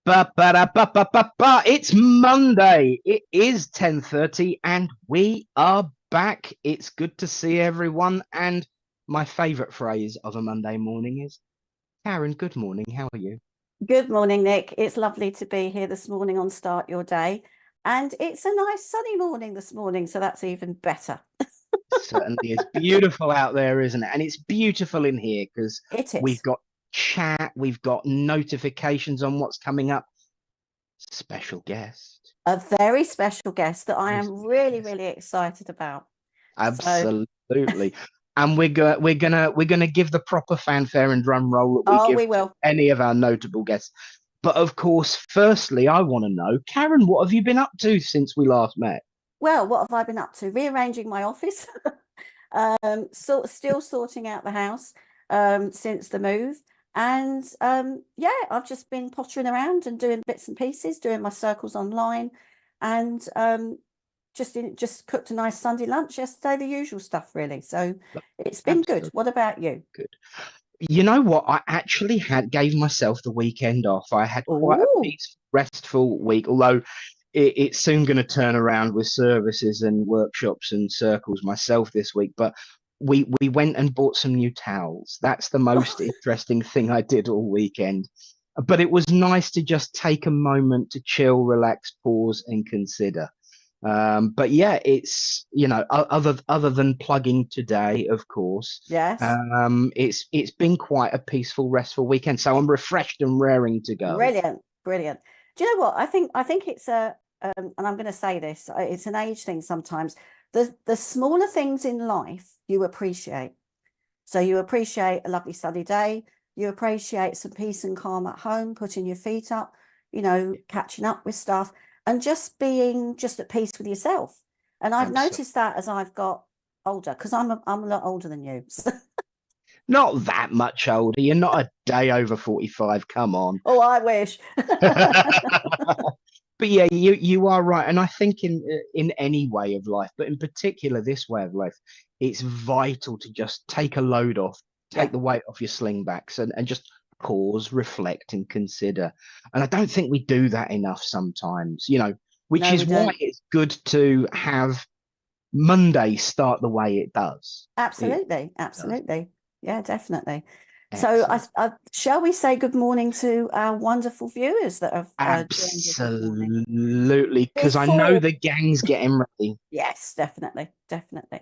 Ba-ba-da-ba-ba-ba-ba. It's Monday. It is 10:30 and we are back. It's good to see everyone. And my favorite phrase of a Monday morning is, Karen, good morning. How are you? Good morning, Nick. It's lovely to be here this morning on Start Your Day. And it's a nice sunny morning this morning, so that's even better. Certainly is beautiful out there, isn't it? And it's beautiful in here because It we've is. got chat, we've got notifications on what's coming up. Special guest. A very special guest that I Very am special really, guest. really excited about. So, Absolutely. And we're gonna give the proper fanfare and drum roll that we oh, give we to will. any of our notable guests. But of course, firstly, I want to know, Karen, what have you been up to since we last met? Well, what have I been up to? Rearranging my office, still sorting out the house since the move. And yeah, I've just been pottering around and doing bits and pieces, doing my circles online, and just cooked a nice Sunday lunch yesterday, the usual stuff really. So it's been good. Absolutely What about you? good. You know what? I actually gave myself the weekend off. I had quite a Oh, peaceful, restful week, although it's soon going to turn around with services and workshops and circles myself this week. But we went and bought some new towels. That's the most interesting thing I did all weekend. But it was nice to just take a moment to chill, relax, pause, and consider. But yeah, it's other than plugging today, of course. yes, It's been quite a peaceful, restful weekend. So I'm refreshed and raring to go. brilliant, brilliant. Do you know what? I think it's and I'm going to say this, it's an age thing sometimes. The smaller things in life you appreciate. So you appreciate a lovely sunny day. You appreciate some peace and calm at home, putting your feet up, catching up with stuff and just being just at peace with yourself. And I've Absolutely. noticed that as I've got older, because I'm a lot older than you. Not that much older. You're not a day over 45. Come on. Oh, I wish. But yeah, you are right. And I think in any way of life, but in particular this way of life, it's vital to just take a load off, Yeah, take the weight off your slingbacks and just pause, reflect and consider. And I don't think we do that enough sometimes, which no, we is why don't. it's good to have Monday start the way it does. It Absolutely, does. absolutely. Yeah, definitely. So, Excellent. shall we say good morning to our wonderful viewers that have joined us this morning? Absolutely. Because I know Before, the gang's getting ready. yes, definitely, definitely.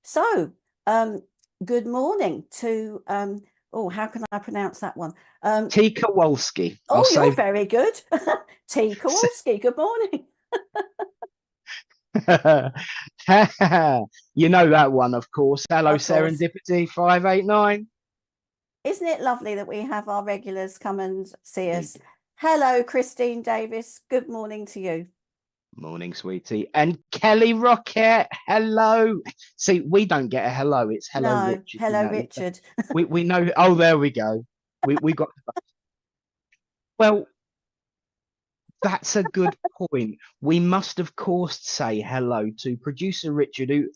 So, um, good morning to oh, how can I pronounce that one? T. Kowalski. I'll Oh, you're say. very good. T. Kowalski, good morning. You know that one, of course. Hello, Of course. Serendipity 589. Isn't it lovely that we have our regulars come and see We us? do. Hello, Christine Davis. Good morning to you. Morning, sweetie. And Kelly Rocket, hello. See, we don't get a hello. It's hello, No, Richard. hello, Richard. We know. Oh, there we go. We got. Well, that's a good point. We must, of course, say hello to producer Richard, who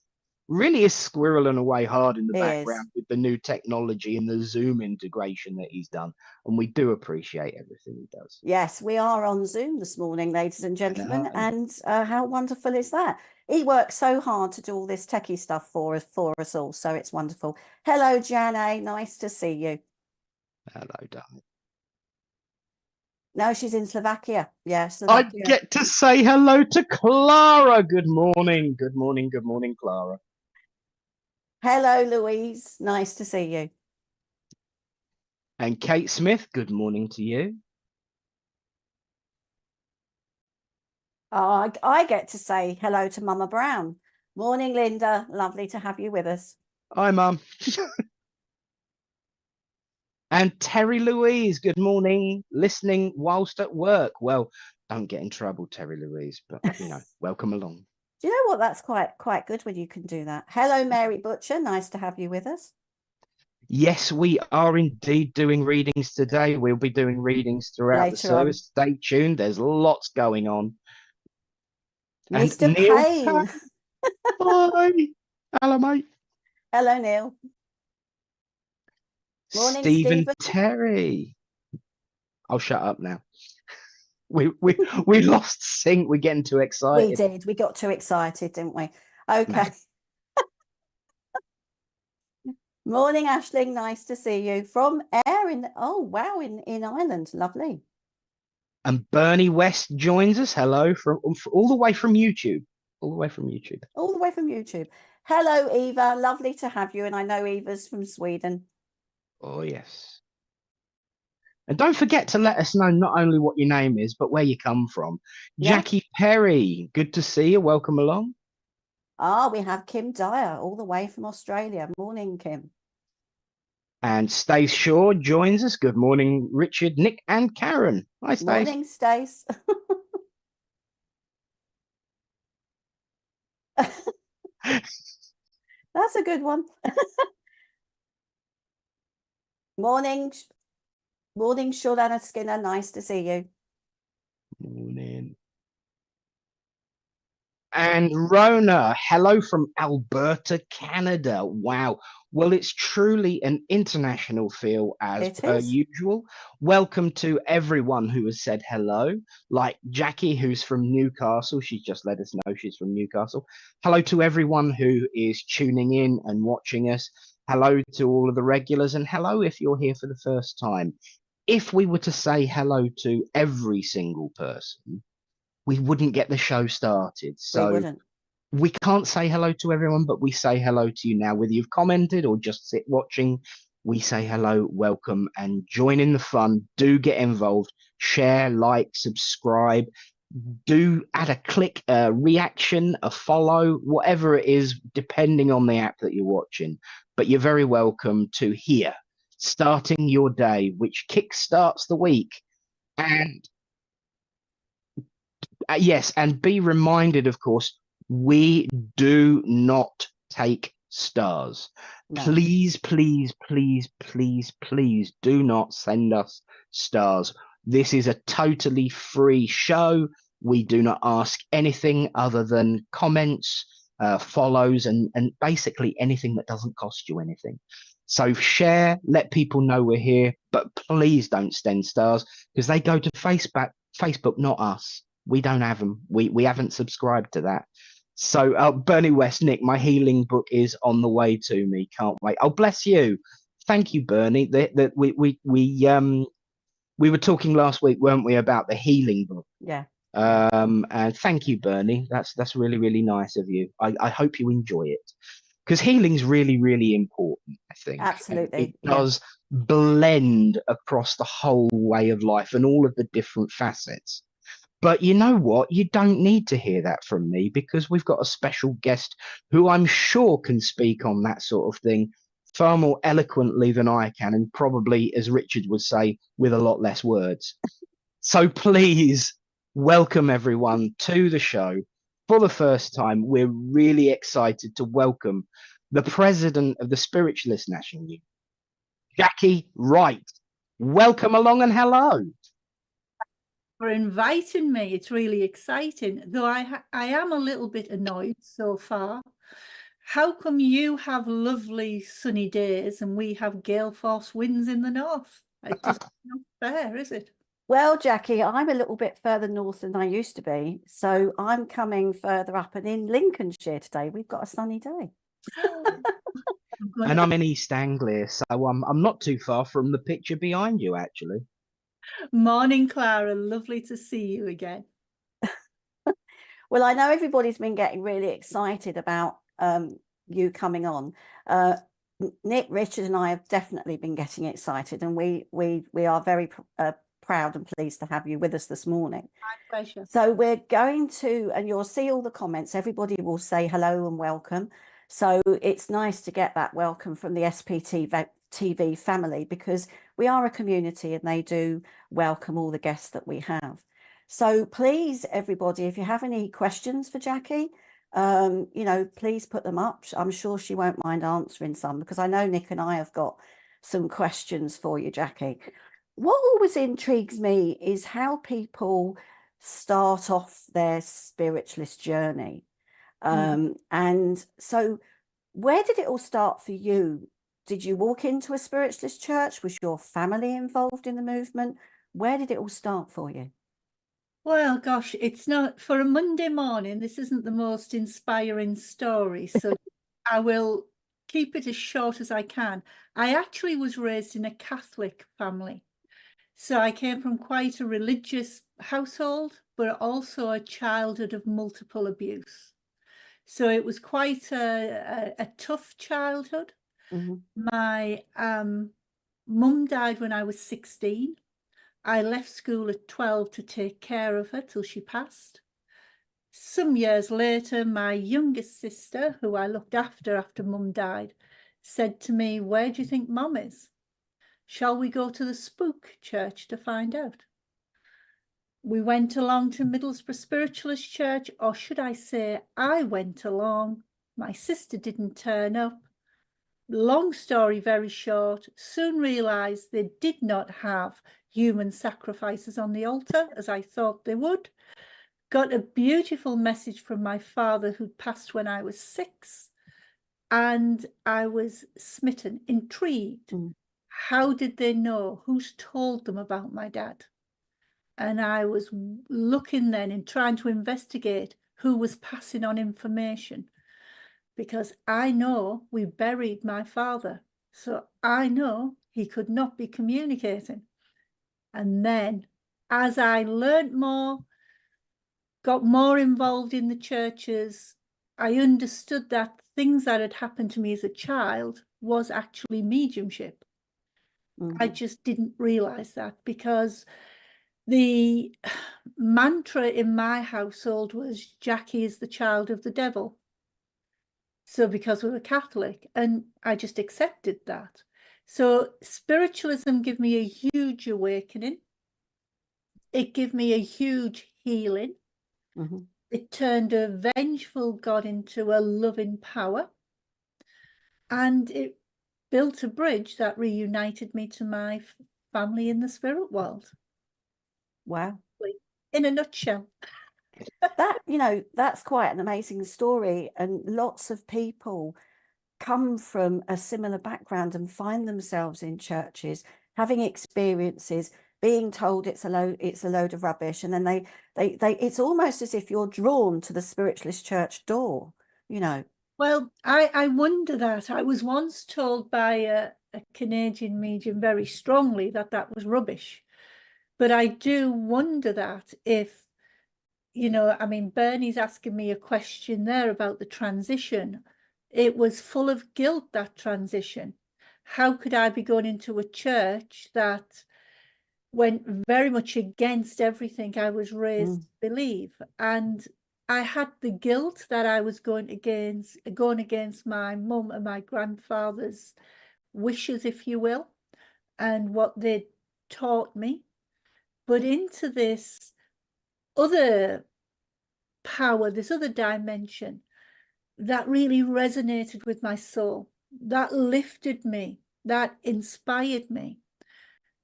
really is squirreling away hard in the He is. background with the new technology and the Zoom integration that he's done. And we do appreciate everything he does. Yes, we are on Zoom this morning, ladies and I gentlemen, know. and how wonderful is that? He works so hard to do all this techie stuff for us all, so it's wonderful. Hello, Jane. Nice to see you. Hello, darling. No, she's in Slovakia. Yeah, I Slovakia. get to say hello to Clara. Good morning. Good morning. Good morning, Clara. Hello, Louise. Nice to see you. And Kate Smith, good morning to you. I get to say hello to Mama Brown. Morning, Linda. Lovely to have you with us. Hi, Mum. And Terry Louise, good morning. Listening whilst at work. Well, don't get in trouble, Terry Louise, but welcome along. Do you know what? That's quite good when you can do that. Hello, Mary Butcher. Nice to have you with us. Yes, we are indeed doing readings today. We'll be doing readings throughout the Later on, service. Stay tuned. There's lots going on. And Mr. Neil, Payne. hi. Hello, mate. Hello, Neil. Morning, Stephen Stephen. Terry. I'll shut up now. we lost sync. We're getting too We excited. did. We got too excited, didn't we? Okay. Morning, Aisling. Nice to see you from Ayr in, oh, wow, in Ireland. Lovely. And Bernie West joins us. Hello, from all the way from YouTube. All the way from YouTube. All the way from YouTube. Hello, Eva. Lovely to have you. And I know Eva's from Sweden. Oh, yes. And don't forget to let us know not only what your name is, but where you come from. Yeah. Jackie Perry, good to see you. Welcome along. Ah, we have Kim Dyer all the way from Australia. Morning, Kim. And Stace Shaw joins us. Good morning, Richard, Nick, and Karen. Hi, Stace. Morning, Stace. That's a good one. Morning, Shulana Skinner. Nice to see you. Morning. And Rona, hello from Alberta, Canada. Wow. Well, it's truly an international feel as per usual. Welcome to everyone who has said hello, like Jackie, who's from Newcastle. She's just let us know she's from Newcastle. Hello to everyone who is tuning in and watching us. Hello to all of the regulars, and hello if you're here for the first time. If we were to say hello to every single person, we wouldn't get the show started. So we can't say hello to everyone, but we say hello to you now. Whether you've commented or just sit watching, we say hello, welcome, and join in the fun. Do get involved, share, like, subscribe. Do add a click, a reaction, a follow, whatever it is, depending on the app that you're watching. But you're very welcome to here, starting your day, which kickstarts the week. And yes, and be reminded, of course, we do not take stars. No. Please, please, please, please, please do not send us stars. This is a totally free show. We do not ask anything other than comments, follows, and basically anything that doesn't cost you anything. So share, let people know we're here, but please don't send stars because they go to Facebook, not us. We don't have them. We haven't subscribed to that. So Bernie West, Nick, my healing book is on the way to me. Can't wait. Oh, bless you. Thank you, Bernie. We were talking last week, weren't we, about the healing book? Yeah. And thank you, Bernie. That's really, really nice of you. I hope you enjoy it because healing's really, really important, I think. Absolutely. It does blend across the whole way of life and all of the different facets. But you know what? You don't need to hear that from me because we've got a special guest who I'm sure can speak on that sort of thing far more eloquently than I can, and probably, as Richard would say, with a lot less words. So please welcome everyone to the show. For the first time, we're really excited to welcome the president of the Spiritualist National Union, Jackie Wright. Welcome along and hello. For inviting me. It's really exciting, though I am a little bit annoyed so far. How come you have lovely sunny days and we have gale force winds in the north? It's just not fair, is it? Well, Jackie, I'm a little bit further north than I used to be, so I'm coming further up, and in Lincolnshire today we've got a sunny day. And I'm in East Anglia, so I'm not too far from the picture behind you, actually. Morning, Clara. Lovely to see you again. Well, I know everybody's been getting really excited about you coming on. Nick, Richard, and I have definitely been getting excited, and we are very proud and pleased to have you with us this morning. My pleasure. So we're going to, and you'll see all the comments. Everybody will say hello and welcome. So it's nice to get that welcome from the SPTV family because we are a community and they do welcome all the guests that we have. So please, everybody, if you have any questions for Jackie, you know, please put them up. I'm sure she won't mind answering some because I know Nick and I have got some questions for you, Jackie. What always intrigues me is how people start off their spiritualist journey. And so where did it all start for you? Did you walk into a spiritualist church? Was your family involved in the movement? Where did it all start for you? Well, gosh, it's not for a Monday morning. This isn't the most inspiring story, so I will keep it as short as I can. I actually was raised in a Catholic family. So I came from quite a religious household, but also a childhood of multiple abuse. So it was quite a tough childhood. Mm-hmm. My mum died when I was 16. I left school at 12 to take care of her till she passed. Some years later, my youngest sister, who I looked after mum died, said to me, "Where do you think mum is? Shall we go to the spook church to find out?" We went along to Middlesbrough Spiritualist Church, or should I say, I went along. My sister didn't turn up. Long story very short, soon realised they did not have human sacrifices on the altar, as I thought they would. Got a beautiful message from my father, who'd passed when I was 6, and I was smitten, intrigued. Mm. How did they know? Who's told them about my dad? And I was looking then and trying to investigate who was passing on information, because I know we buried my father. So I know he could not be communicating. And then as I learnt more, got more involved in the churches, I understood that things that had happened to me as a child was actually mediumship. I just didn't realize that, because the mantra in my household was Jackie is the child of the devil. So because we were Catholic, and I just accepted that. So spiritualism gave me a huge awakening. It gave me a huge healing. Mm-hmm. It turned a vengeful God into a loving power. And it built a bridge that reunited me to my family in the spirit world. Wow. In a nutshell. That, that's quite an amazing story. And lots of people come from a similar background and find themselves in churches, having experiences, being told it's a load of rubbish. And then they it's almost as if you're drawn to the spiritualist church door, Well, I wonder that. I was once told by a Canadian medium very strongly that was rubbish. But I do wonder that if, I mean, Bernie's asking me a question there about the transition. It was full of guilt, that transition. How could I be going into a church that went very much against everything I was raised to believe? And I had the guilt that I was going against my mum and my grandfather's wishes, if you will, and what they taught me. But into this other power, this other dimension that really resonated with my soul, that lifted me, that inspired me.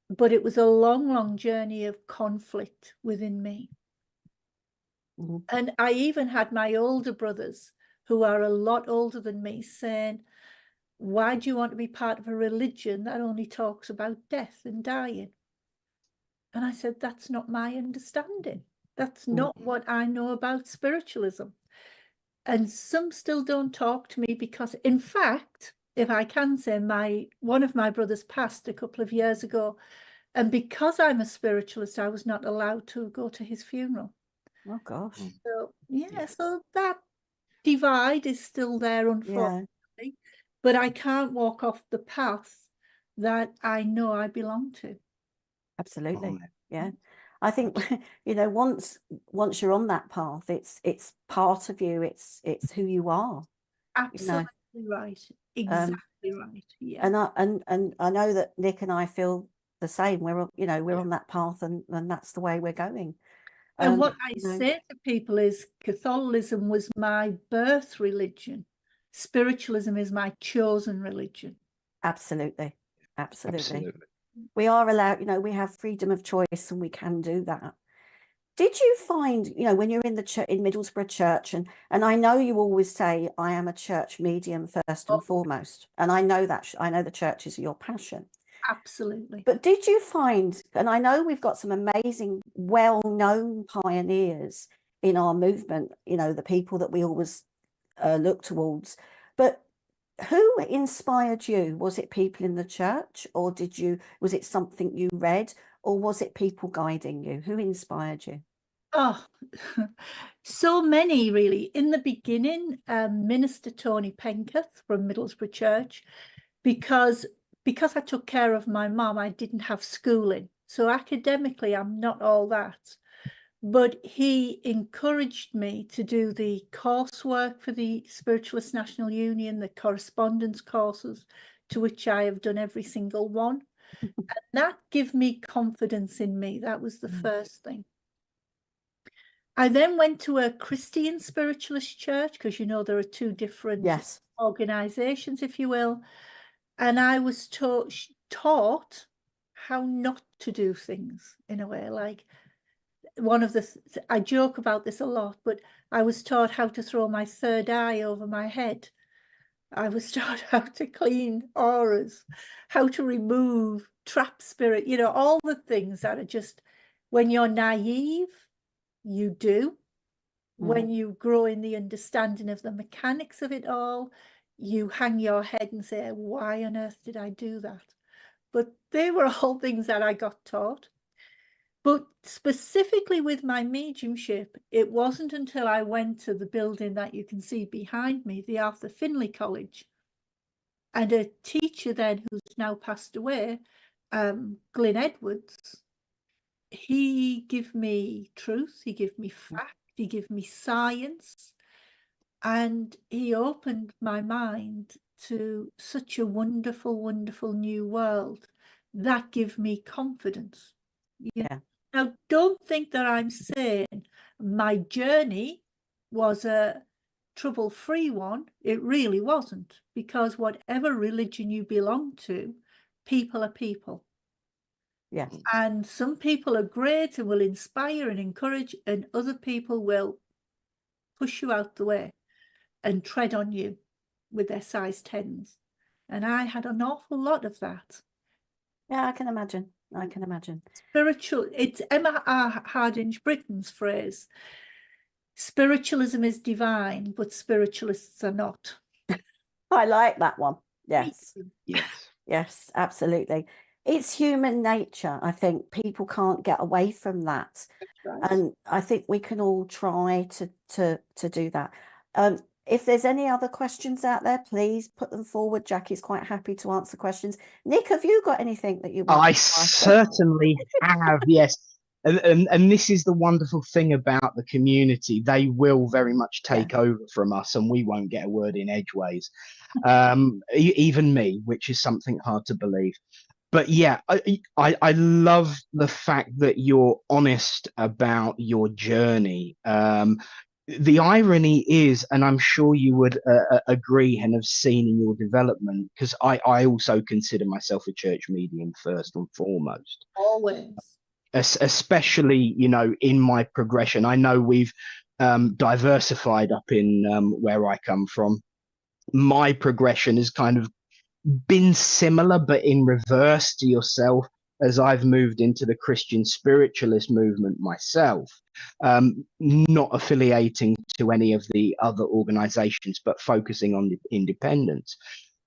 But it was a long, long journey of conflict within me. And I even had my older brothers, who are a lot older than me, saying, "Why do you want to be part of a religion that only talks about death and dying?" And I said, that's not my understanding. That's not what I know about spiritualism. And some still don't talk to me because, in fact, if I can say, one of my brothers passed a couple of years ago. And because I'm a spiritualist, I was not allowed to go to his funeral. Oh, gosh. So, so that divide is still there, unfortunately. But I can't walk off the path that I know I belong to. Absolutely. Yeah. I think, once you're on that path, it's part of you. It's who you are. Absolutely right. Exactly right. Yeah. And I know that Nick and I feel the same. We're on that path, and that's the way we're going. And what I say to people is, Catholicism was my birth religion. Spiritualism is my chosen religion. Absolutely. We are allowed, we have freedom of choice, and we can do that. Did you find, when you're in in Middlesbrough Church, and I know you always say, I am a church medium first and foremost, and I know that, I know the church is your passion. Absolutely. But did you find, and I know we've got some amazing, well-known pioneers in our movement, you know, the people that we always look towards, but who inspired you? Was it people in the church, or was it something you read, or was it people guiding you? Who inspired you? Oh, so many, really. In the beginning, Minister Tony Penketh from Middlesbrough Church, because I took care of my mum, I didn't have schooling. So academically, I'm not all that. But he encouraged me to do the coursework for the Spiritualist National Union, the correspondence courses, to which I have done every single one. And that gave me confidence in me. That was the first thing. I then went to a Christian spiritualist church, because, you know, there are two different organizations, if you will. And I was taught how not to do things in a way. Like, one of I joke about this a lot, but I was taught how to throw my third eye over my head. I was taught how to clean auras, how to remove trap spirit, you know, all the things that are just, when you're naive, you do. When you grow in the understanding of the mechanics of it all, you hang your head and say, why on earth did I do that? But they were all things that I got taught. But specifically with my mediumship, it wasn't until I went to the building that you can see behind me, the Arthur Findlay College, and a teacher then who's now passed away, Glyn Edwards, he gave me truth, he gave me fact, he gave me science, and he opened my mind to such a wonderful, wonderful new world that gave me confidence. Yeah. Now, don't think that I'm saying my journey was a trouble-free one. It really wasn't, because whatever religion you belong to, people are people. Yes. And some people are great and will inspire and encourage, and other people will push you out the way and tread on you with their size 10s. And I had an awful lot of that. Yeah, I can imagine. I can imagine. It's Emma Hardinge Britton's phrase, spiritualism is divine, but spiritualists are not. I like that one. Yes. Yes. Yes, absolutely. It's human nature. I think people can't get away from that. Right. And I think we can all try to do that. If there's any other questions out there, please put them forward. Jackie's quite happy to answer questions. Nick, have you got anything that you want I to ask? certainly have, yes. And this is the wonderful thing about the community. They will very much take over from us, and we won't get a word in edgeways. Even me, which is something hard to believe. But yeah, I love the fact that you're honest about your journey. The irony is, and I'm sure you would agree and have seen in your development, because I also consider myself a church medium first and foremost. Always. Especially, you know, in my progression. I know we've diversified up in where I come from. My progression has kind of been similar, but in reverse to yourself, as I've moved into the Christian spiritualist movement myself, not affiliating to any of the other organizations, but focusing on independence.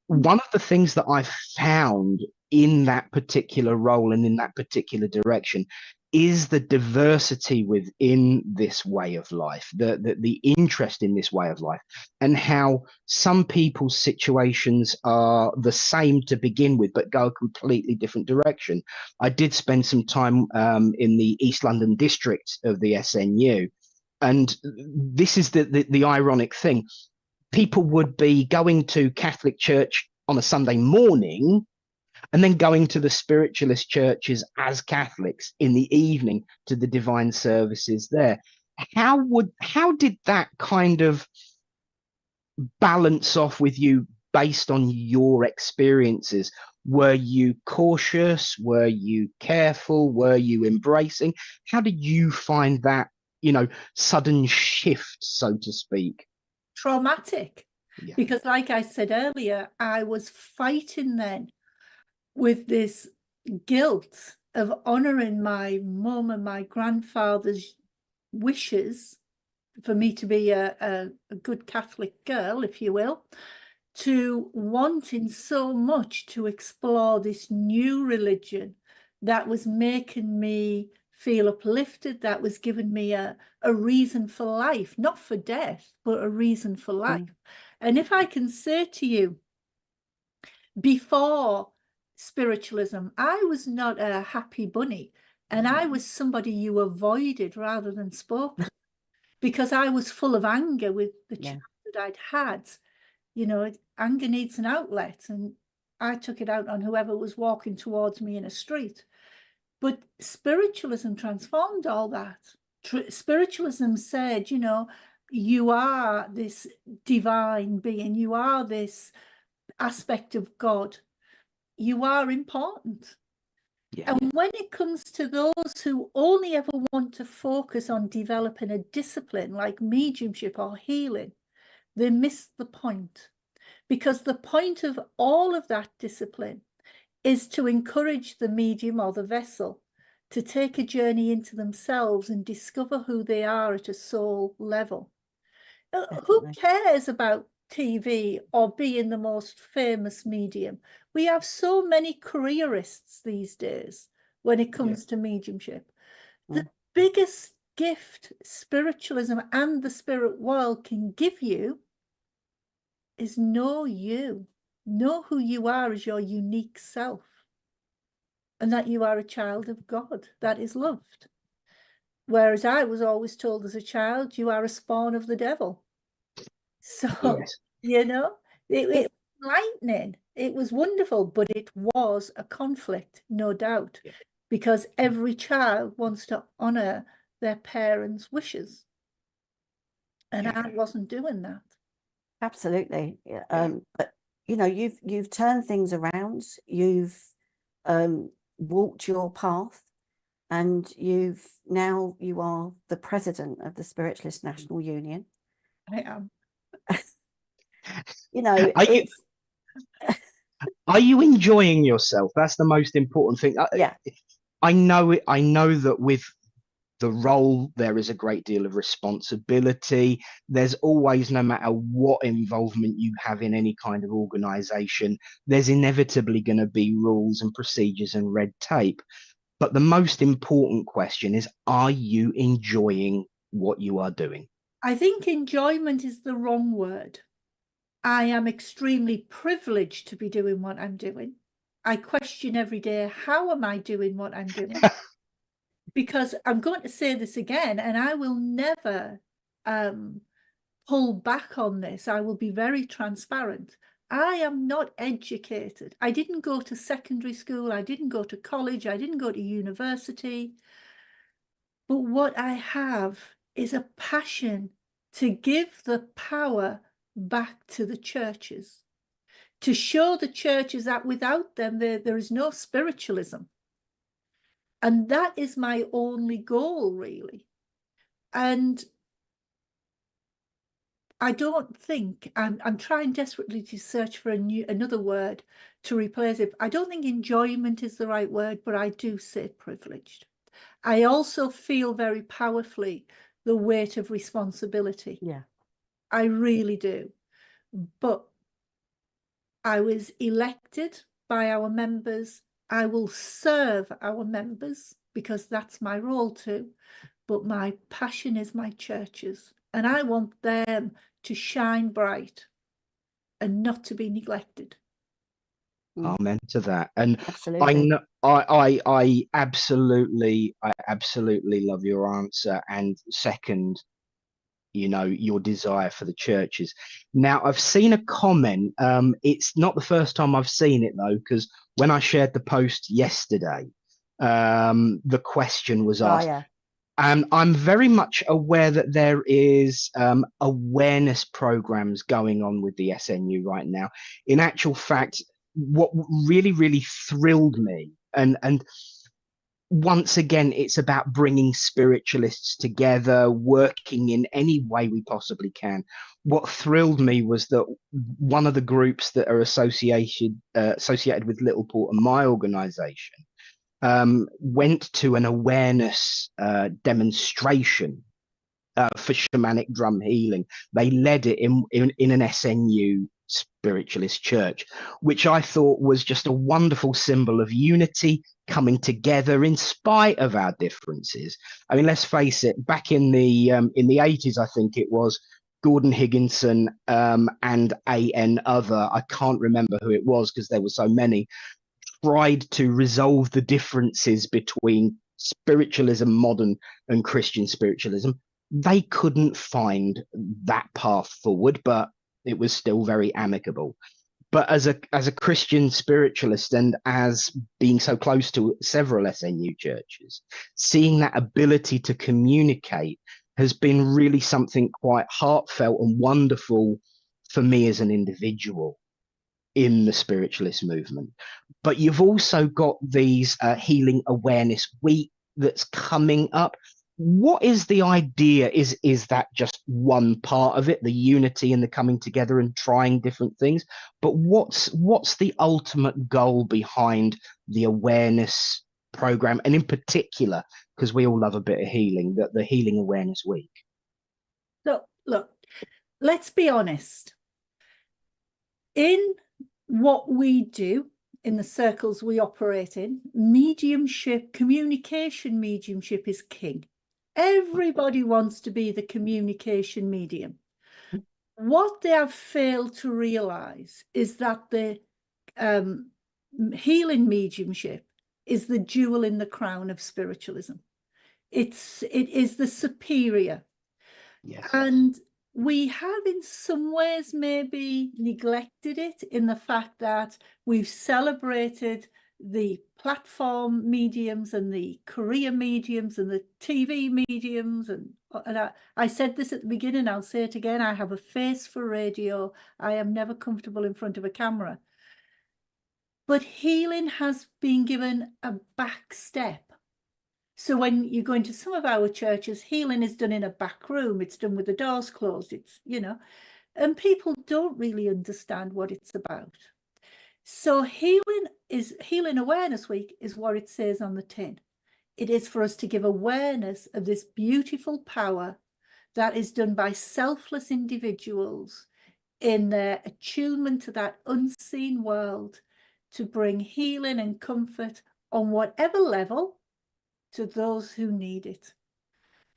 One of the things that I've found in that particular role and in that particular direction is the diversity within this way of life, the interest in this way of life, and how some people's situations are the same to begin with, but go a completely different direction. I did spend some time in the East London district of the SNU, and this is the ironic thing. People would be going to Catholic church on a Sunday morning and then going to the spiritualist churches as Catholics in the evening to the divine services there. How did that kind of balance off with you based on your experiences? Were you cautious? Were you careful? Were you embracing? How did you find that, you know, sudden shift, so to speak? Traumatic. Yeah. Because like I said earlier, I was fighting then with this guilt of honouring my mum and my grandfather's wishes for me to be a good Catholic girl, if you will, to wanting so much to explore this new religion that was making me feel uplifted, that was giving me a reason for life, not for death, but a reason for life. And if I can say to you, before spiritualism, I was not a happy bunny, and I was somebody you avoided rather than spoke to, because I was full of anger with the childhood I'd had. You know, anger needs an outlet, and I took it out on whoever was walking towards me in a street. But spiritualism transformed all that. Spiritualism said, you know, you are this divine being, you are this aspect of God, you are important. Yeah. And when it comes to those who only ever want to focus on developing a discipline like mediumship or healing, they miss the point. Because the point of all of that discipline is to encourage the medium or the vessel to take a journey into themselves and discover who they are at a soul level. Who cares about TV or being the most famous medium? We have so many careerists these days when it comes to mediumship. The biggest gift spiritualism and the spirit world can give you is know you. Know who you are as your unique self, and that you are a child of God that is loved. Whereas I was always told as a child, you are a spawn of the devil. So, you know, it was enlightening. It was wonderful, but it was a conflict, no doubt, because every child wants to honour their parents' wishes. And I wasn't doing that. Absolutely. But, you know, you've turned things around. You've walked your path, and you are the president of the Spiritualist National Union. I am. You know, are you enjoying yourself? That's the most important thing. I know that with the role, there is a great deal of responsibility. There's always, no matter what involvement you have in any kind of organization, there's inevitably going to be rules and procedures and red tape. But the most important question is, are you enjoying what you are doing? I think enjoyment is the wrong word. I am extremely privileged to be doing what I'm doing. I question every day, how am I doing what I'm doing? Because I'm going to say this again, and I will never pull back on this. I will be very transparent. I am not educated. I didn't go to secondary school. I didn't go to college. I didn't go to university. But what I have is a passion to give the power back to the churches, to show the churches that without them, there is no spiritualism. And that is my only goal, really. And I don't think, I'm trying desperately to search for another word to replace it. I don't think enjoyment is the right word, but I do say privileged. I also feel very powerfully the weight of responsibility. Yeah. I really do. But I was elected by our members. I will serve our members because that's my role too. But my passion is my churches, and I want them to shine bright and not to be neglected. Amen to that. And absolutely. I absolutely love your answer, and second, you know, your desire for the churches. Now, I've seen a comment. It's not the first time I've seen it though, because when I shared the post yesterday, the question was asked. And I'm very much aware that there is awareness programs going on with the SNU right now. In actual fact, what really thrilled me, and once again, it's about bringing spiritualists together, working in any way we possibly can. What thrilled me was that one of the groups that are associated with Littleport and my organisation went to an awareness demonstration for shamanic drum healing. They led it in an SNU spiritualist church, which I thought was just a wonderful symbol of unity, coming together in spite of our differences. I mean, let's face it, back in the 80s, I think it was, Gordon Higginson and other, I can't remember who it was because there were so many, tried to resolve the differences between spiritualism, modern and Christian spiritualism. They couldn't find that path forward, but it was still very amicable. But as a Christian spiritualist, and as being so close to several SNU churches, seeing that ability to communicate has been really something quite heartfelt and wonderful for me as an individual in the spiritualist movement. But you've also got these Healing Awareness Week that's coming up. What is the idea? Is that just one part of it, the unity and the coming together and trying different things? But what's the ultimate goal behind the awareness program, and in particular, because we all love a bit of healing, the Healing Awareness Week? So look, let's be honest. In what we do, in the circles we operate in, mediumship, communication mediumship is king. Everybody wants to be the communication medium. What they have failed to realize is that the healing mediumship is the jewel in the crown of spiritualism. It is the superior. Yes. And we have in some ways maybe neglected it in the fact that we've celebrated the platform mediums and the career mediums and the TV mediums. And I said this at the beginning, I'll say it again, I have a face for radio. I am never comfortable in front of a camera. But healing has been given a back step. So when you go into some of our churches, healing is done in a back room. It's done with the doors closed. It's, and people don't really understand what it's about. So Healing Awareness Week is what it says on the tin. It is for us to give awareness of this beautiful power that is done by selfless individuals in their attunement to that unseen world, to bring healing and comfort on whatever level to those who need it.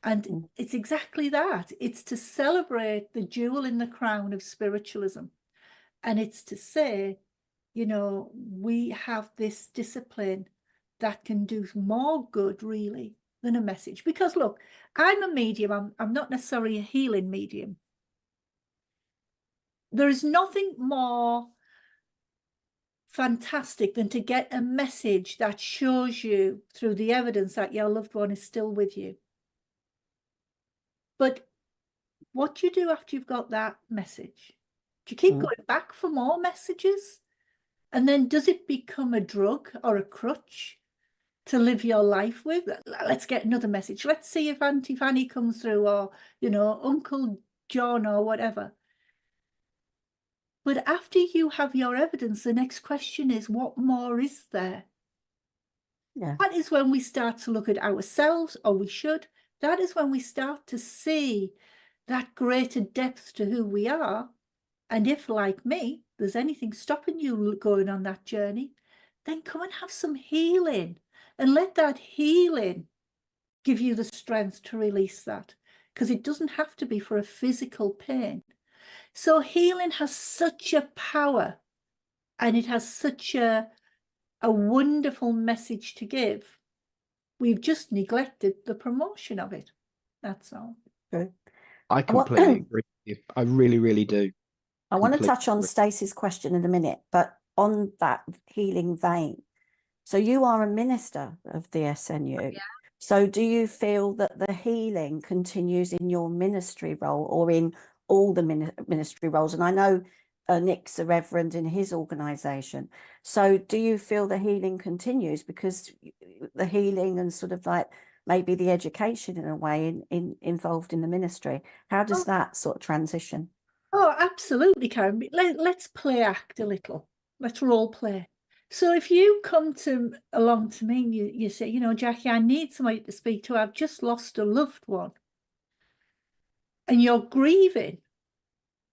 And it's exactly that. It's to celebrate the jewel in the crown of spiritualism. And it's to say, we have this discipline that can do more good, really, than a message. Because, look, I'm a medium. I'm not necessarily a healing medium. There is nothing more fantastic than to get a message that shows you through the evidence that your loved one is still with you. But what do you do after you've got that message? Do you keep going back for more messages? And then does it become a drug or a crutch to live your life with? Let's get another message. Let's see if Auntie Fanny comes through, or, Uncle John or whatever. But after you have your evidence, the next question is, what more is there? Yeah. That is when we start to look at ourselves, or we should. That is when we start to see that greater depth to who we are. And if, like me, there's anything stopping you going on that journey, then come and have some healing, and let that healing give you the strength to release that, because it doesn't have to be for a physical pain. So healing has such a power, and it has such a wonderful message to give. We've just neglected the promotion of it. That's all. Okay. I completely agree with you. I really, really do. I want to touch on Stacey's question in a minute, but on that healing vein. So you are a minister of the SNU. Yeah. So do you feel that the healing continues in your ministry role, or in all the ministry roles? And I know Nick's a reverend in his organisation. So do you feel the healing continues, because the healing and sort of like maybe the education in a way involved in the ministry, how does that sort of transition? Oh, absolutely, Karen. Let's play act a little. Let's role play. So if you come along to me and you say, you know, Jackie, I need somebody to speak to. I've just lost a loved one. And you're grieving.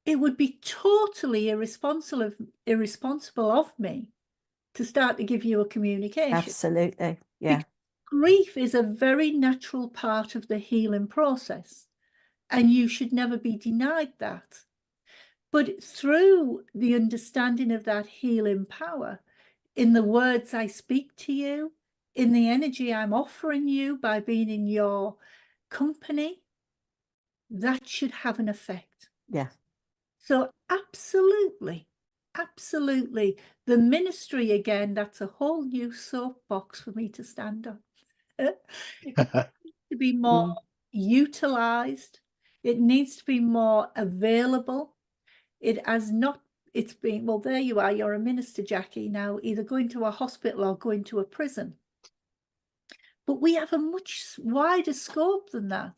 It would be totally irresponsible of me to start to give you a communication. Absolutely. Yeah. Because grief is a very natural part of the healing process. And you should never be denied that. But through the understanding of that healing power, in the words I speak to you, in the energy I'm offering you by being in your company, that should have an effect. Yeah. So absolutely, absolutely. The ministry, again, that's a whole new soapbox for me to stand on. It needs to be more utilized. It needs to be more available. It has not, it's been, well, there you are, you're a minister, Jackie, now either going to a hospital or going to a prison. But we have a much wider scope than that.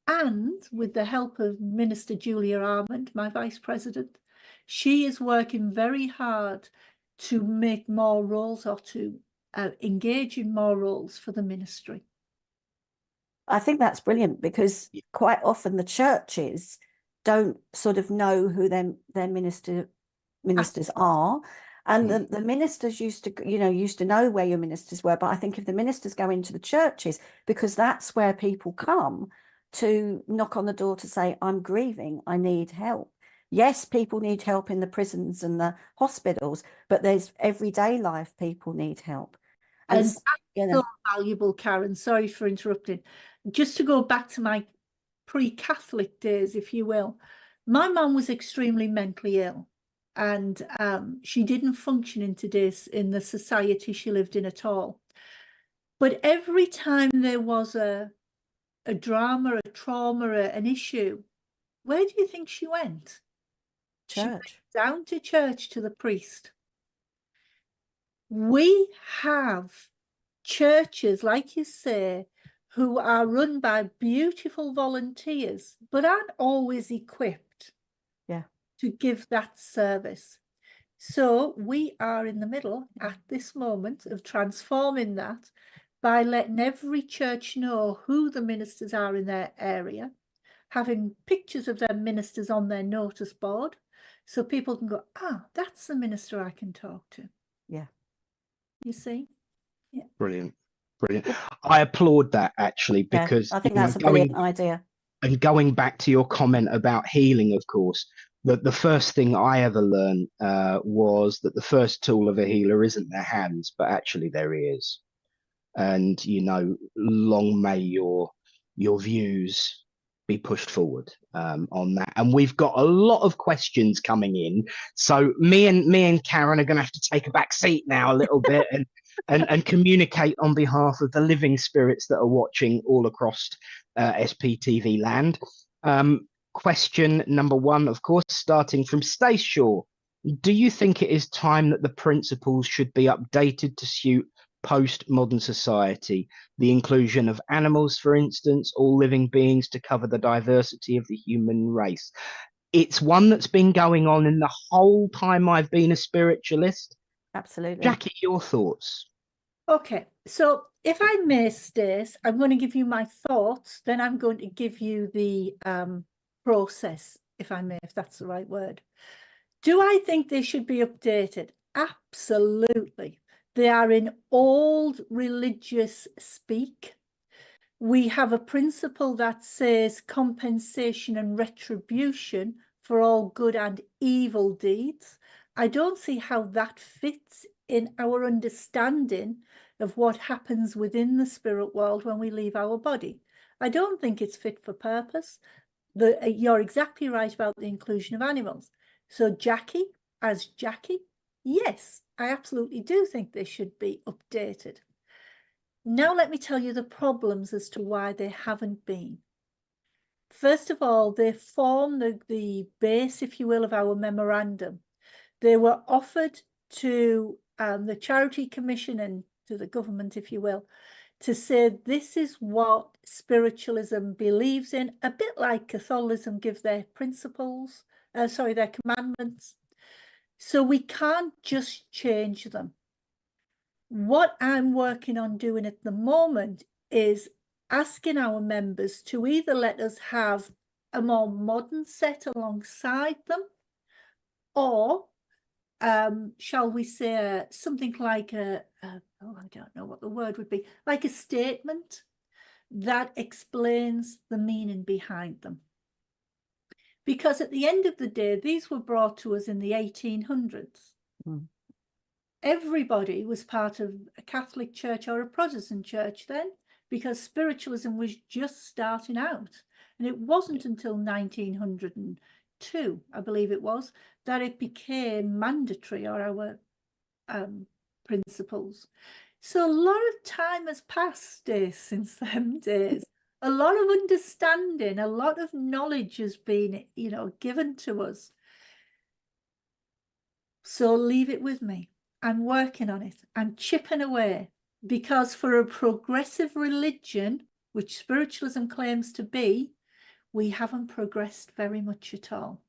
And with the help of Minister Julia Armand, my vice president, she is working very hard to make more roles, or to engage in more roles for the ministry. I think that's brilliant, because quite often the churches don't sort of know who their ministers are. And the ministers used to know where your ministers were. But I think if the ministers go into the churches, because that's where people come to knock on the door to say, I'm grieving, I need help. Yes, people need help in the prisons and the hospitals, but there's everyday life people need help. And that's so valuable, Karen. Sorry for interrupting. Just to go back to my pre-Catholic days, if you will, my mum was extremely mentally ill, and she didn't function in the society she lived in at all. But every time there was a drama, a trauma, an issue, where do you think she went? Church. She went down to church, to the priest. We have churches, like you say, who are run by beautiful volunteers, but aren't always equipped to give that service. So we are in the middle at this moment of transforming that by letting every church know who the ministers are in their area, having pictures of their ministers on their notice board, so people can go, that's the minister I can talk to. Yeah. You see? Yeah. Brilliant. I applaud that, actually, because I think that's a brilliant idea. And going back to your comment about healing, of course, the first thing I ever learned was that the first tool of a healer isn't their hands, but actually their ears. And, long may your views be pushed forward on that. And we've got a lot of questions coming in. So me and Karen are going to have to take a back seat now a little bit and communicate on behalf of the living spirits that are watching all across SPTV land. Question number one, of course, starting from Stace Shaw. Do you think it is time that the principles should be updated to suit post-modern society? The inclusion of animals, for instance, all living beings, to cover the diversity of the human race. It's one that's been going on in the whole time I've been a spiritualist. Absolutely. Jackie, your thoughts? Okay, so if I may, Stace, I'm going to give you my thoughts, then I'm going to give you the process, if I may, if that's the right word. Do I think they should be updated? Absolutely. They are in old religious speak. We have a principle that says compensation and retribution for all good and evil deeds. I don't see how that fits in our understanding of what happens within the spirit world when we leave our body. I don't think it's fit for purpose. You're exactly right about the inclusion of animals. So Jackie, as Jackie, yes, I absolutely do think they should be updated. Now let me tell you the problems as to why they haven't been. first of all, they form the base, if you will, of our memorandum. They were offered to the Charity Commission and to the government, if you will, to say this is what spiritualism believes in, a bit like Catholicism give their principles, their commandments. So we can't just change them. What I'm working on doing at the moment is asking our members to either let us have a more modern set alongside them, or shall we say something like I don't know what the word would be, like a statement that explains the meaning behind them. Because at the end of the day, these were brought to us in the 1800s. Mm. Everybody was part of a Catholic church or a Protestant church then, because spiritualism was just starting out. And it wasn't until 1902, I believe it was, that it became mandatory, or our principles. So a lot of time has passed since them days. A lot of understanding, a lot of knowledge has been, given to us. So leave it with me. I'm working on it. I'm chipping away, because for a progressive religion, which spiritualism claims to be, we haven't progressed very much at all.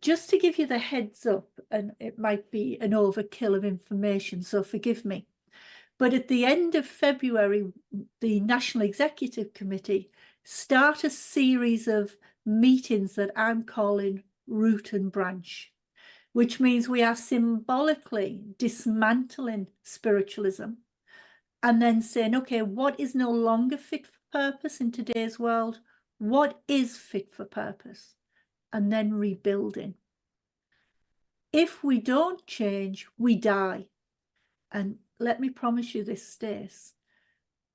Just to give you the heads up, and it might be an overkill of information, so forgive me. But at the end of February, the National Executive Committee start a series of meetings that I'm calling Root and Branch, which means we are symbolically dismantling spiritualism and then saying, okay, what is no longer fit for purpose in today's world? What is fit for purpose? And then rebuilding. If we don't change, we die. And let me promise you this, Stace,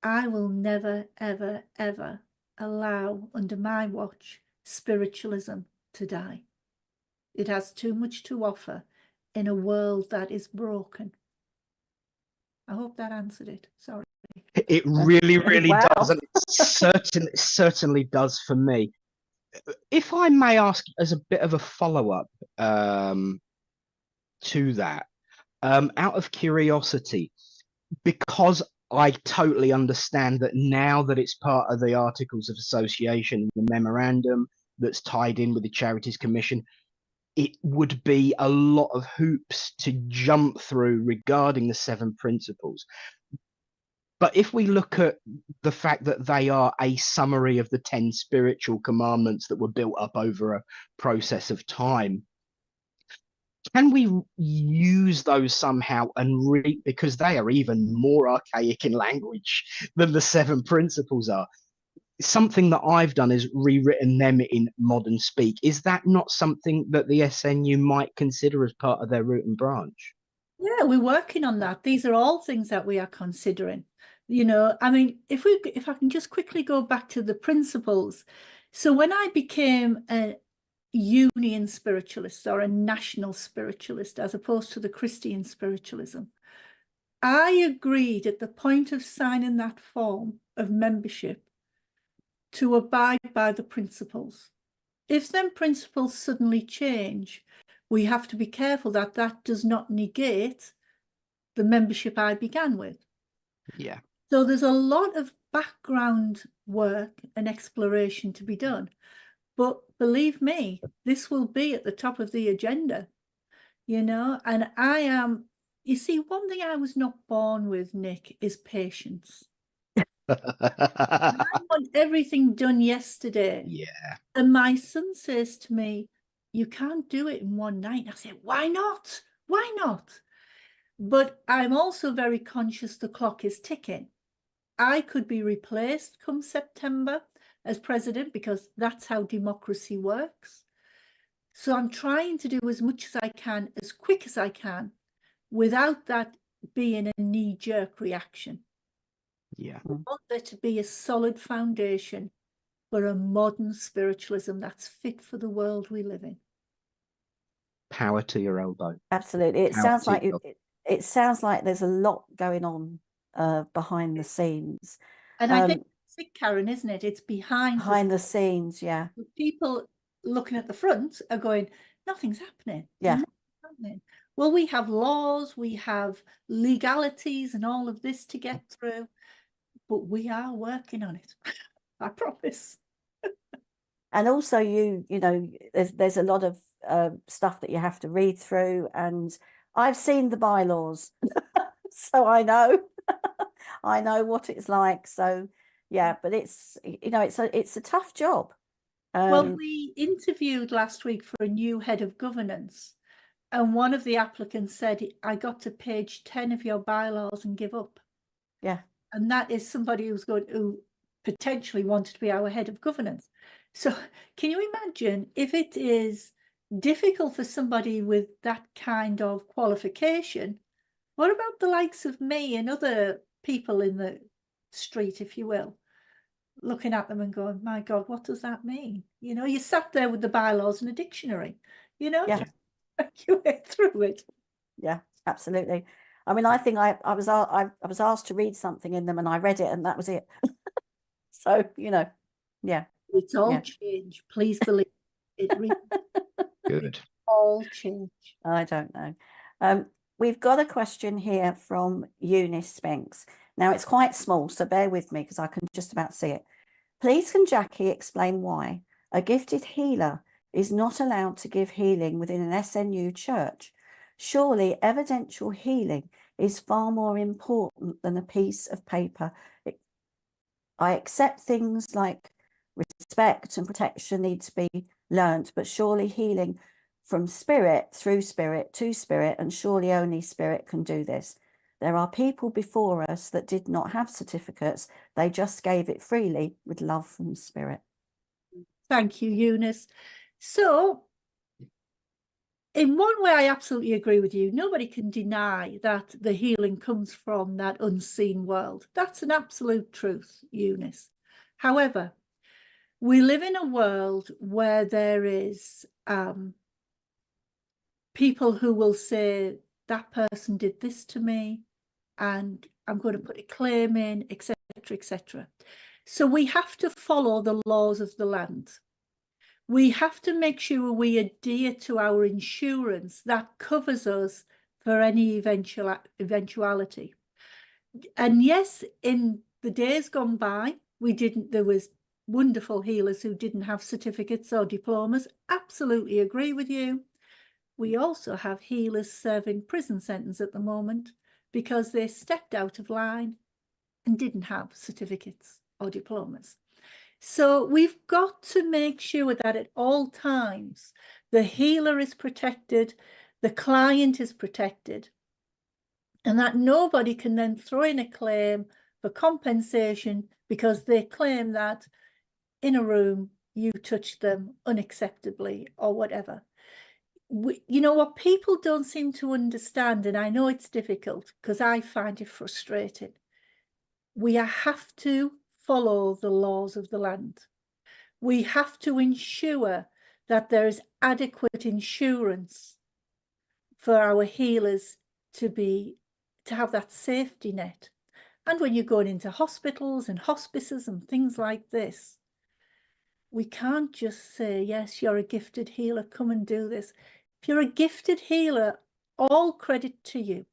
I will never, ever, ever allow, under my watch, spiritualism to die. It has too much to offer in a world that is broken. I hope that answered it. Sorry. It really, really Wow. does. And it certainly does for me. If I may ask, as a bit of a follow-up to that, out of curiosity, because I totally understand that now that it's part of the Articles of Association, the memorandum that's tied in with the Charities Commission, it would be a lot of hoops to jump through regarding the 7 principles. But if we look at the fact that they are a summary of the 10 spiritual commandments that were built up over a process of time, can we use those somehow and because they are even more archaic in language than the 7 principles are. Something that I've done is rewritten them in modern speak. Is that not something that the SNU might consider as part of their root and branch? Yeah, we're working on that. These are all things that we are considering. I mean, if I can just quickly go back to the principles. So when I became a union spiritualist, or a national spiritualist, as opposed to the Christian spiritualism, I agreed at the point of signing that form of membership to abide by the principles. If them principles suddenly change, we have to be careful that that does not negate the membership I began with. Yeah. So there's a lot of background work and exploration to be done. But believe me, this will be at the top of the agenda, and I am, you see, one thing I was not born with, Nick, is patience. I want everything done yesterday. Yeah. And my son says to me, you can't do it in one night. I say, why not? Why not? But I'm also very conscious the clock is ticking. I could be replaced come September as president, because that's how democracy works. So I'm trying to do as much as I can, as quick as I can, without that being a knee-jerk reaction. Yeah. I want there to be a solid foundation for a modern spiritualism that's fit for the world we live in. Power to your elbow. Absolutely. It sounds like it sounds like there's a lot going on behind the scenes. And I think sick, Karen, isn't it? It's behind the scenes. Yeah. People looking at the front are going, nothing's happening. Yeah. Nothing's happening. Well, we have laws, we have legalities and all of this to get through, but we are working on it. I promise. And also you know, there's a lot of stuff that you have to read through, and I've seen the bylaws, so I know, I know what it's like. So yeah, but it's, you know, it's a tough job. Well, we interviewed last week for a new head of governance, and one of the applicants said, I got to page 10 of your bylaws and give up. Yeah. And that is somebody who potentially wanted to be our head of governance. So can you imagine if it is difficult for somebody with that kind of qualification? What about the likes of me and other people in the street, if you will, looking at them and going, my God, what does that mean? You know, you sat there with the bylaws and a dictionary, you know, Yeah. just work your way through it. Yeah, absolutely. I mean, I think I was asked to read something in them, and I read it, and that was it. So, you know, yeah. It's all Yeah. change. Please believe it. Really Good. all change. I don't know. We've got a question here from Eunice Spinks. Now, it's quite small, so bear with me because I can just about see it. Please can Jackie explain why a gifted healer is not allowed to give healing within an SNU church? Surely evidential healing is far more important than a piece of paper. I accept things like respect and protection need to be learnt, but surely healing from spirit through spirit to spirit, and surely only spirit can do this. There are people before us that did not have certificates. They just gave it freely with love from spirit. Thank you, Eunice. So, in one way, I absolutely agree with you. Nobody can deny that the healing comes from that unseen world. That's an absolute truth, Eunice. However, we live in a world where there is people who will say, that person did this to me, and I'm going to put a claim in, etc., etc. So we have to follow the laws of the land. We have to make sure we adhere to our insurance that covers us for any eventuality. And yes, in the days gone by, there was wonderful healers who didn't have certificates or diplomas. Absolutely agree with you. We also have healers serving prison sentence at the moment because they stepped out of line and didn't have certificates or diplomas. So we've got to make sure that at all times the healer is protected, the client is protected, and that nobody can then throw in a claim for compensation because they claim that in a room you touched them unacceptably or whatever. You know what people don't seem to understand, and I know it's difficult because I find it frustrating. We have to follow the laws of the land. We have to ensure that there is adequate insurance for our healers to have that safety net. And when you're going into hospitals and hospices and things like this, we can't just say, yes, you're a gifted healer, come and do this. If you're a gifted healer, all credit to you.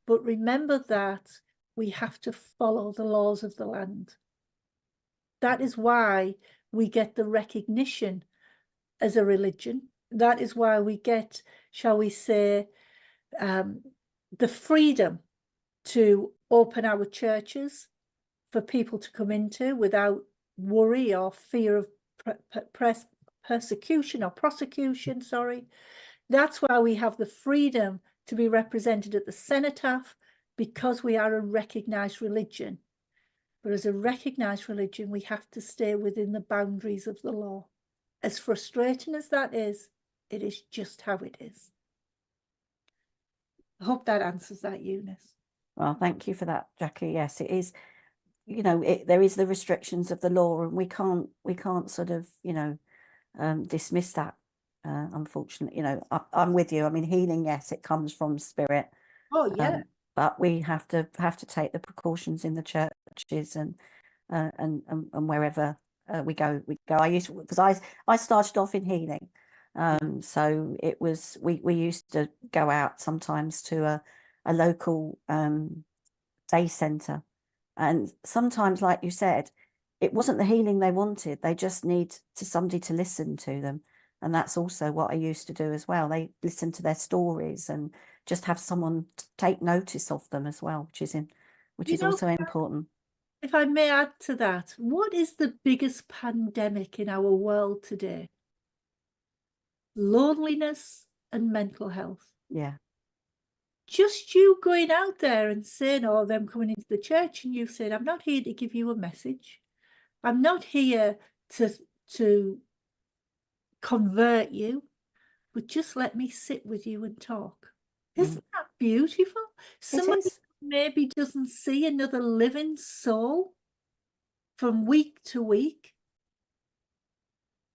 But remember that we have to follow the laws of the land. That is why we get the recognition as a religion. That is why we get, shall we say, the freedom to open our churches for people to come into without worry or fear of persecution or prosecution, sorry. That's why we have the freedom to be represented at the cenotaph, because we are a recognised religion. But as a recognised religion, we have to stay within the boundaries of the law. As frustrating as that is, it is just how it is. I hope that answers that, Eunice. Well, thank you for that, Jackie. Yes, it is. You know, there is the restrictions of the law, and we can't sort of, you know, dismiss that. Unfortunately, you know, I'm with you. I mean, healing, yes, it comes from spirit. Oh yeah. But we have to take the precautions in the churches, and and wherever we go. I used to, because I started off in healing, so it was we used to go out sometimes to a local day centre, and sometimes, like you said, it wasn't the healing they wanted. They just need somebody to listen to them. And that's also what I used to do as well. They listen to their stories and just have someone take notice of them as well, which is also important. If I may add to that, what is the biggest pandemic in our world today? Loneliness and mental health. Yeah. Just you going out there and saying, or them coming into the church and you saying, I'm not here to give you a message. I'm not here to convert you, but just let me sit with you and talk. Isn't that beautiful? Somebody maybe doesn't see another living soul from week to week,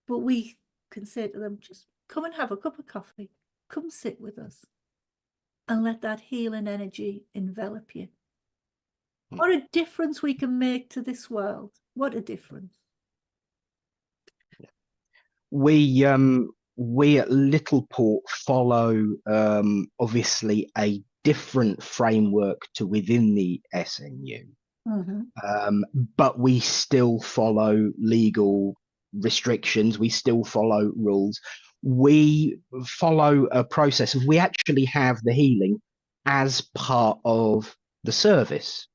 but we can say to them, just come and have a cup of coffee, come sit with us, and let that healing energy envelop you. What a difference we can make to this world. What a difference. We at Littleport follow obviously a different framework to within the SNU. But we still follow legal restrictions. We still follow rules. We follow a process of, we actually have the healing as part of the service.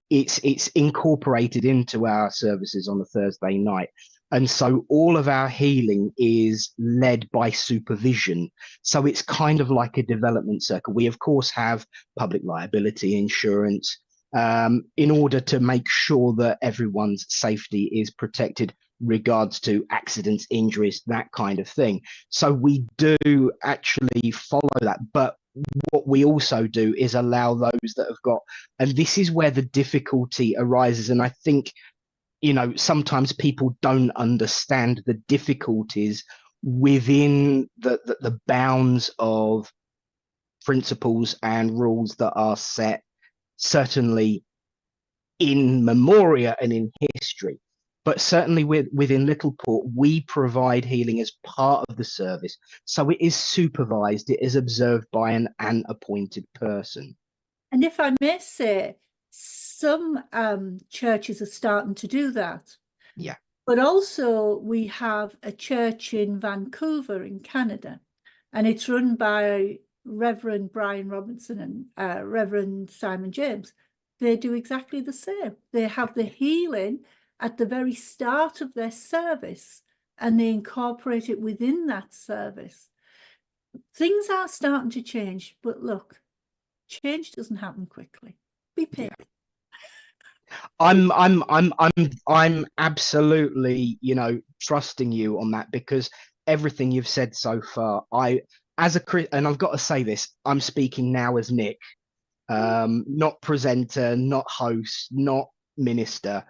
It's incorporated into our services on a Thursday night. And so all of our healing is led by supervision. So it's kind of like a development circle. We, of course, have public liability insurance in order to make sure that everyone's safety is protected regards to accidents, injuries, that kind of thing. So we do actually follow that. But what we also do is allow those that have got, and this is where the difficulty arises. And I think, you know, sometimes people don't understand the difficulties within the bounds of principles and rules that are set, certainly in memoria and in history. But certainly within Littleport, we provide healing as part of the service. So it is supervised, it is observed by an appointed person. And if I may say, some churches are starting to do that. Yeah. But also we have a church in Vancouver in Canada, and it's run by Reverend Brian Robinson and Reverend Simon James. They do exactly the same. They have the healing at the very start of their service, and they incorporate it within that service. Things are starting to change, but look, change doesn't happen quickly. Be patient. Yeah. I'm absolutely, you know, trusting you on that, because everything you've said so far, and I've got to say this, I'm speaking now as Nick, not presenter, not host, not minister.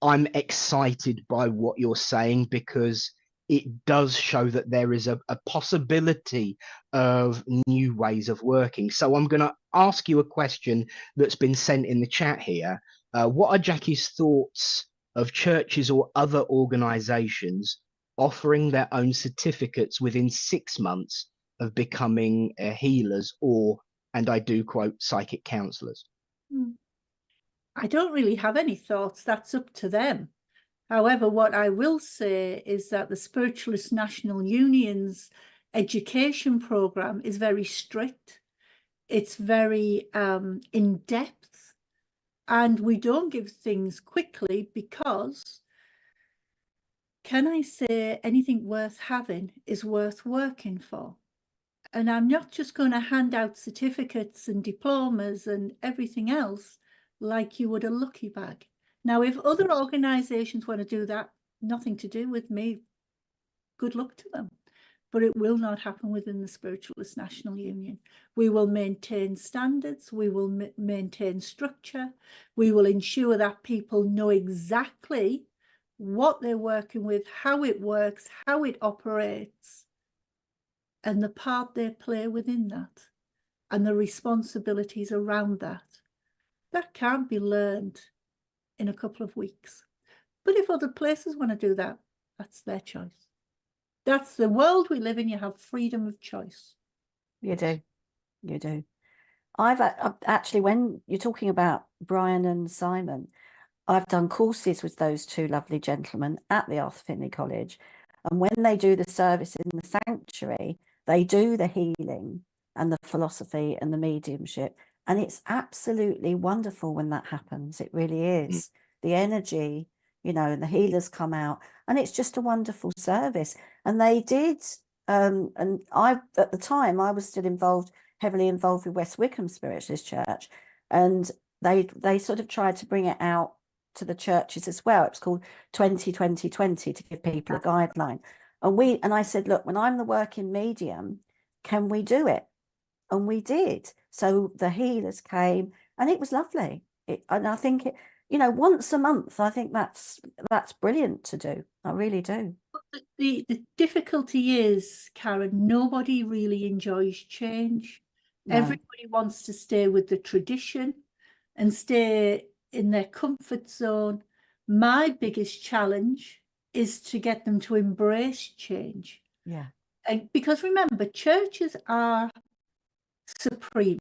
I'm excited by what you're saying, because it does show that there is a possibility of new ways of working. So I'm going to ask you a question that's been sent in the chat here. What are Jackie's thoughts of churches or other organizations offering their own certificates within 6 months of becoming healers, or, and I do quote, psychic counselors? I don't really have any thoughts. That's up to them. However, what I will say is that the Spiritualist National Union's education program is very strict. It's very in-depth, and we don't give things quickly, because, can I say, anything worth having is worth working for. And I'm not just going to hand out certificates and diplomas and everything else like you would a lucky bag. Now, if other organisations want to do that, nothing to do with me, good luck to them. But it will not happen within the Spiritualist National Union. We will maintain standards, we will maintain structure, we will ensure that people know exactly what they're working with, how it works, how it operates, and the part they play within that, and the responsibilities around that. That can't be learned in a couple of weeks. But if other places want to do that, that's their choice. That's the world we live in. You have freedom of choice. You do. You do. I've actually, when you're talking about Brian and Simon, I've done courses with those two lovely gentlemen at the Arthur Findlay College. And when they do the service in the sanctuary, they do the healing and the philosophy and the mediumship. And it's absolutely wonderful when that happens. It really is. The energy, you know, and the healers come out, and it's just a wonderful service. And they did, and I, at the time, I was still heavily involved with West Wickham Spiritualist Church. And they sort of tried to bring it out to the churches as well. It's called 20-20-20 to give people a guideline. And I said, look, when I'm the working medium, can we do it? And we did. So the healers came, and it was lovely. And I think you know, once a month, I think that's brilliant to do. I really do. The difficulty is, Karen, nobody really enjoys change. No. Everybody wants to stay with the tradition and stay in their comfort zone. My biggest challenge is to get them to embrace change. Yeah. And because remember, churches are supreme.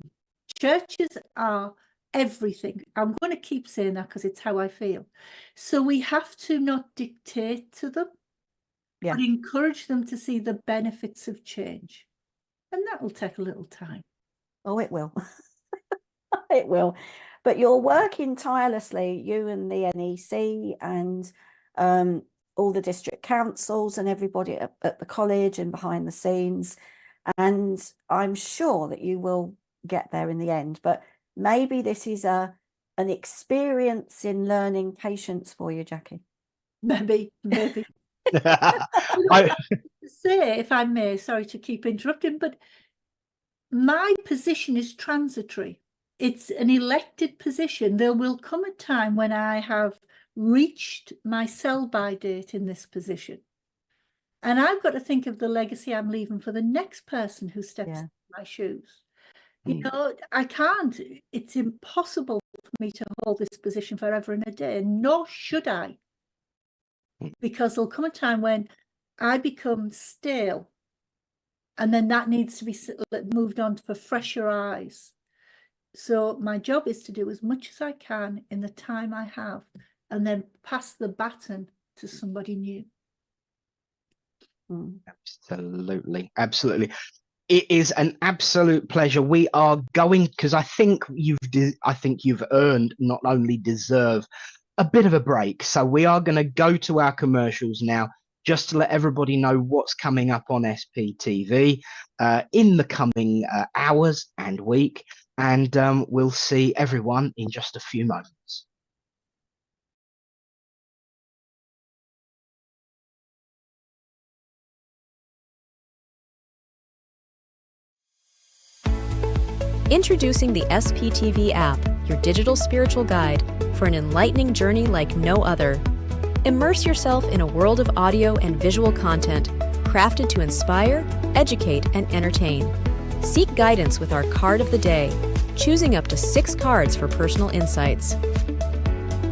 Churches are everything. I'm going to keep saying that because it's how I feel. So we have to not dictate to them, but encourage them to see the benefits of change. And that will take a little time. Oh, it will. It will. But you're working tirelessly, you and the NEC and all the district councils and everybody at the college and behind the scenes. And I'm sure that you will get there in the end. But maybe this is an experience in learning patience for you, Jackie. Maybe. I say, if I may, sorry to keep interrupting, but my position is transitory. It's an elected position. There will come a time when I have reached my sell-by date in this position. And I've got to think of the legacy I'm leaving for the next person who steps in my shoes. You know, I can't. It's impossible for me to hold this position forever and a day, nor should I. Because there'll come a time when I become stale, and then that needs to be moved on for fresher eyes. So my job is to do as much as I can in the time I have, and then pass the baton to somebody new. Absolutely. It is an absolute pleasure. We are going, because I think you've earned, not only deserve, a bit of a break. So we are going to go to our commercials now, just to let everybody know what's coming up on SPTV in the coming hours and week. And we'll see everyone in just a few moments. Introducing the SPTV app, your digital spiritual guide for an enlightening journey like no other. Immerse yourself in a world of audio and visual content crafted to inspire, educate, and entertain. Seek guidance with our card of the day, choosing up to 6 cards for personal insights.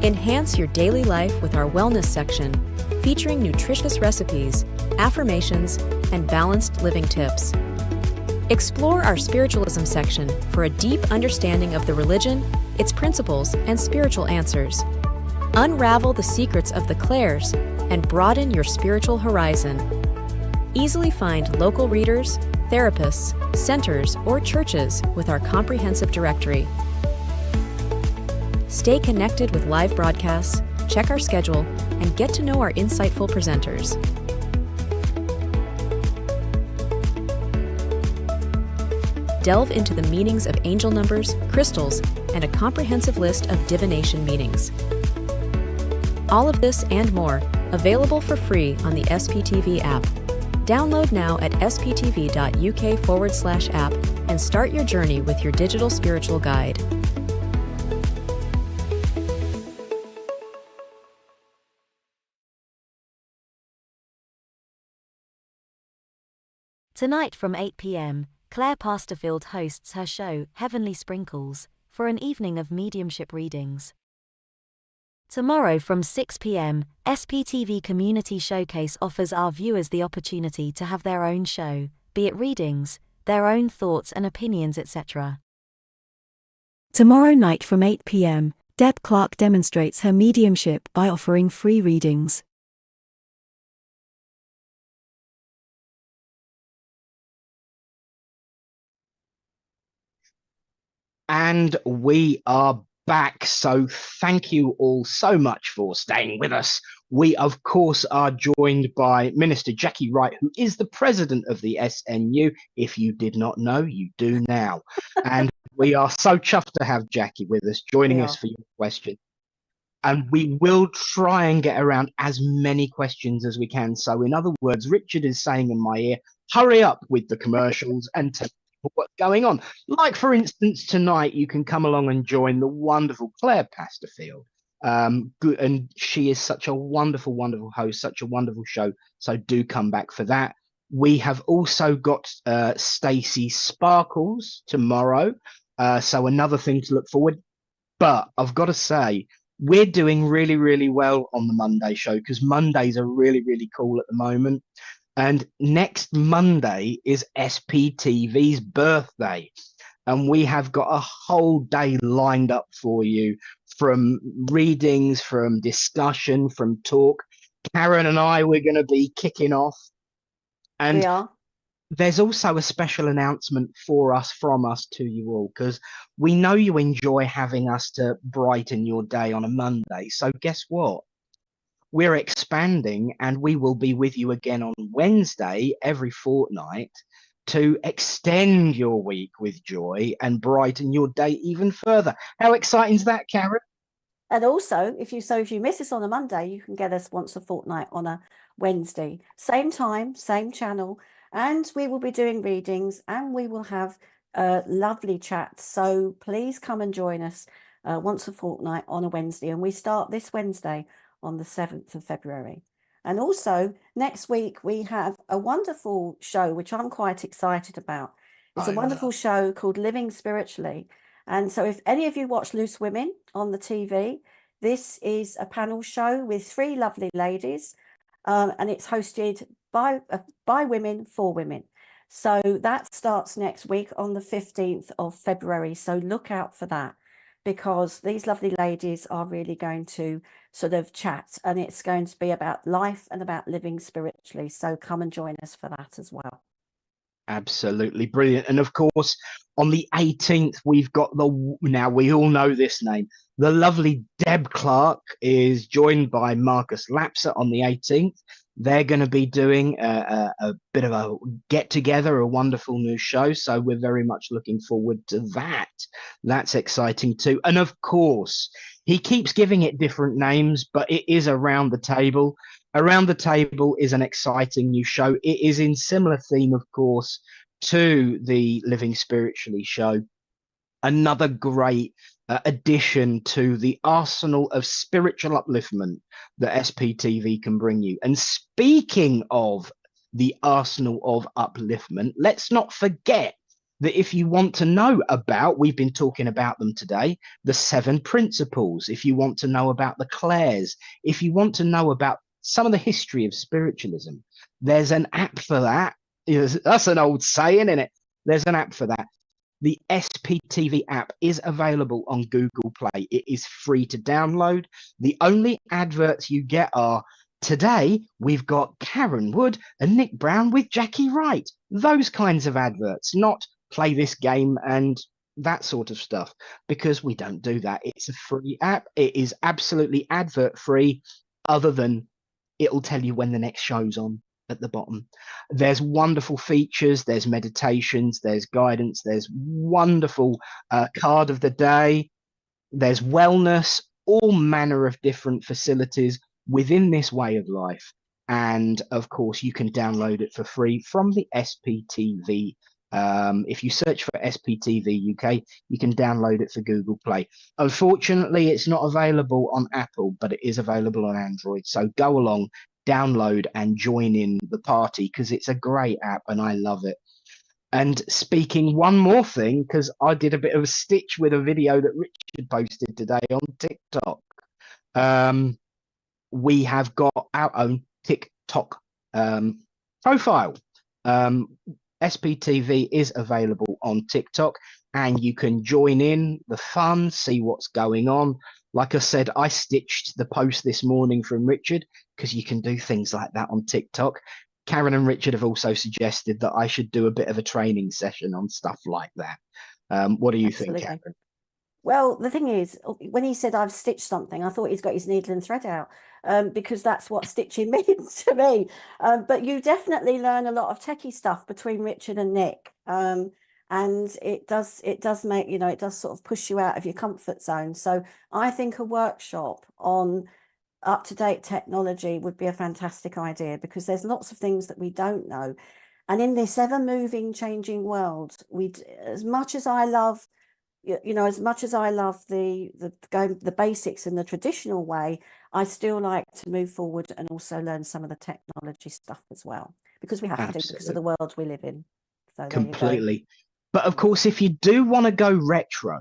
Enhance your daily life with our wellness section, featuring nutritious recipes, affirmations, and balanced living tips. Explore our spiritualism section for a deep understanding of the religion, its principles, and spiritual answers. Unravel the secrets of the clairs and broaden your spiritual horizon. Easily find local readers, therapists, centers, or churches with our comprehensive directory. Stay connected with live broadcasts, check our schedule, and get to know our insightful presenters. Delve into the meanings of angel numbers, crystals, and a comprehensive list of divination meanings. All of this and more, available for free on the SPTV app. Download now at sptv.uk/app and start your journey with your digital spiritual guide. Tonight from 8 p.m, Claire Pasterfield hosts her show Heavenly Sprinkles for an evening of mediumship readings. Tomorrow from 6 p.m, SPTV Community Showcase offers our viewers the opportunity to have their own show, be it readings, their own thoughts and opinions, etc. Tomorrow night from 8 p.m, Deb Clark demonstrates her mediumship by offering free readings. And we are back. So thank you all so much for staying with us. We, of course, are joined by Minister Jackie Wright, who is the president of the SNU. If you did not know, you do now. And we are so chuffed to have Jackie with us, joining us for your questions. And we will try and get around as many questions as we can. So in other words, Richard is saying in my ear, hurry up with the commercials and tell people what's going on. Like, for instance, tonight you can come along and join the wonderful Claire Pasterfield. Good, and she is such a wonderful, wonderful host, such a wonderful show. So do come back for that. We have also got Stacey Sparkles tomorrow. So another thing to look forward. But I've got to say, we're doing really, really well on the Monday show because Mondays are really, really cool at the moment. And next Monday is SPTV's birthday. And we have got a whole day lined up for you, from readings, from discussion, from talk. Karen and I, we're going to be kicking off. And We are. There's also a special announcement for us, from us to you all, because we know you enjoy having us to brighten your day on a Monday. So guess what? We're expanding, and we will be with you again on Wednesday every fortnight to extend your week with joy and brighten your day even further. How exciting is that, Karen? And also, if you miss us on a Monday, you can get us once a fortnight on a Wednesday. Same time, same channel. And we will be doing readings, and we will have lovely chats. So please come and join us once a fortnight on a Wednesday. And we start this Wednesday on the 7th of February. And also next week, we have a wonderful show, which I'm quite excited about. It's a wonderful show called Living Spiritually. And so if any of you watch Loose Women on the TV, this is a panel show with 3 lovely ladies. And it's hosted by women for women. So that starts next week on the 15th of February. So look out for that, because these lovely ladies are really going to sort of chat, and it's going to be about life and about living spiritually. So come and join us for that as well. Absolutely brilliant. And of course, on the 18th, we've got now we all know this name, the lovely Deb Clark is joined by Marcus Lapser on the 18th. They're going to be doing a bit of a get together, a wonderful new show. So we're very much looking forward to that. That's exciting too. And of course, he keeps giving it different names, but it is Around the Table. Around the Table is an exciting new show. It is in similar theme, of course, to the Living Spiritually show. Another great addition to the arsenal of spiritual upliftment that SPTV can bring you. And speaking of the arsenal of upliftment, let's not forget that if you want to know about, we've been talking about them today, the 7 principles, if you want to know about the Clares, if you want to know about some of the history of spiritualism, there's an app for that. That's an old saying, isn't it? There's an app for that. The SPTV app is available on Google Play. It is free to download. The only adverts you get are, today we've got Karen Wood and Nick Brown with Jackie Wright. Those kinds of adverts, not play this game and that sort of stuff, because we don't do that. It's a free app. It is absolutely advert free, other than it'll tell you when the next show's on at the bottom. There's wonderful features, there's meditations, there's guidance, there's wonderful card of the day, there's wellness, all manner of different facilities within this way of life. And of course, you can download it for free from the SPTV. If you search for SPTV UK, you can download it for Google Play. Unfortunately, it's not available on Apple, but it is available on Android. So go along, download and join in the party, because it's a great app and I love it. And speaking one more thing, because I did a bit of a stitch with a video that Richard posted today on TikTok. We have got our own TikTok profile. SPTV is available on TikTok, and you can join in the fun, see what's going on. Like I said, I stitched the post this morning from Richard, because you can do things like that on TikTok. Karen and Richard have also suggested that I should do a bit of a training session on stuff like that. What do you think, Karen? Well, the thing is, when he said I've stitched something, I thought he's got his needle and thread out, because that's what stitching means to me. But you definitely learn a lot of techie stuff between Richard and Nick. And it does make, it does sort of push you out of your comfort zone. So I think a workshop on up-to-date technology would be a fantastic idea, because there's lots of things that we don't know. And in this ever-moving, changing world, as much as I love the basics in the traditional way, I still like to move forward and also learn some of the technology stuff as well, because we have to, because of the world we live in. So completely. But of course, if you do want to go retro,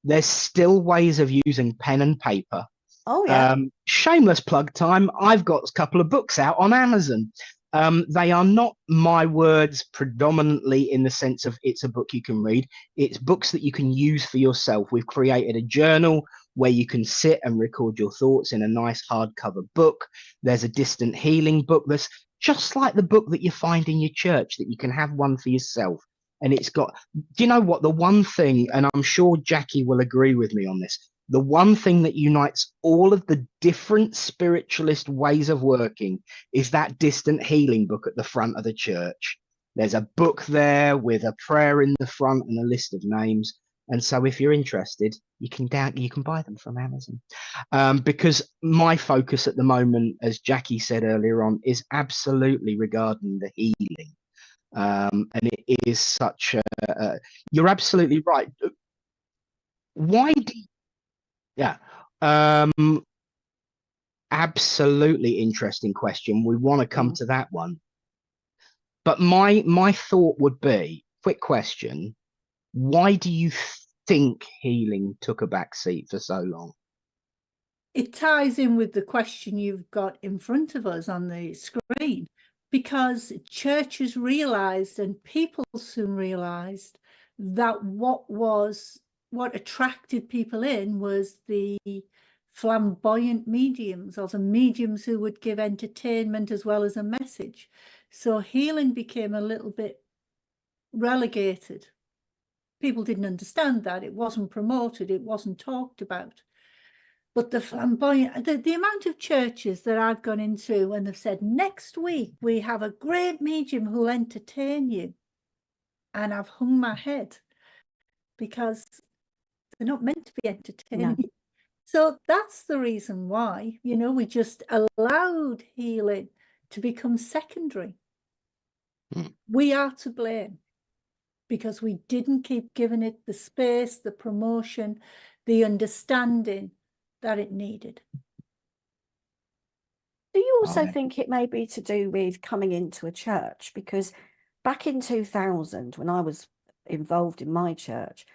there's still ways of using pen and paper. Oh yeah. Shameless plug time. I've got a couple of books out on Amazon. They are not my words predominantly in the sense of it's a book you can read. It's books that you can use for yourself. We've created a journal where you can sit and record your thoughts in a nice hardcover book. There's a distant healing book that's just like the book that you find in your church, that you can have one for yourself. And it's got, do you know what? The one thing, and I'm sure Jackie will agree with me on this, the one thing that unites all of the different spiritualist ways of working is that distant healing book at the front of the church. There's a book there with a prayer in the front and a list of names. And so if you're interested, you can buy them from Amazon. Because my focus at the moment, as Jackie said earlier on, is absolutely regarding the healing. And it is such a, you're absolutely right. Why do Yeah. Absolutely interesting question. We want to come to that one. But my thought would be, quick question, why do you think healing took a back seat for so long? It ties in with the question you've got in front of us on the screen, because churches realized, and people soon realized, that what attracted people in was the flamboyant mediums, or the mediums who would give entertainment as well as a message. So healing became a little bit relegated. People didn't understand that. It wasn't promoted. It wasn't talked about. But the flamboyant, the amount of churches that I've gone into and they've said, next week we have a great medium who'll entertain you. And I've hung my head, because they're not meant to be entertaining. No. So that's the reason why, we just allowed healing to become secondary. We are to blame, because we didn't keep giving it the space, the promotion, the understanding that it needed. Do you also think it may be to do with coming into a church? Because back in 2000, when I was involved in my church,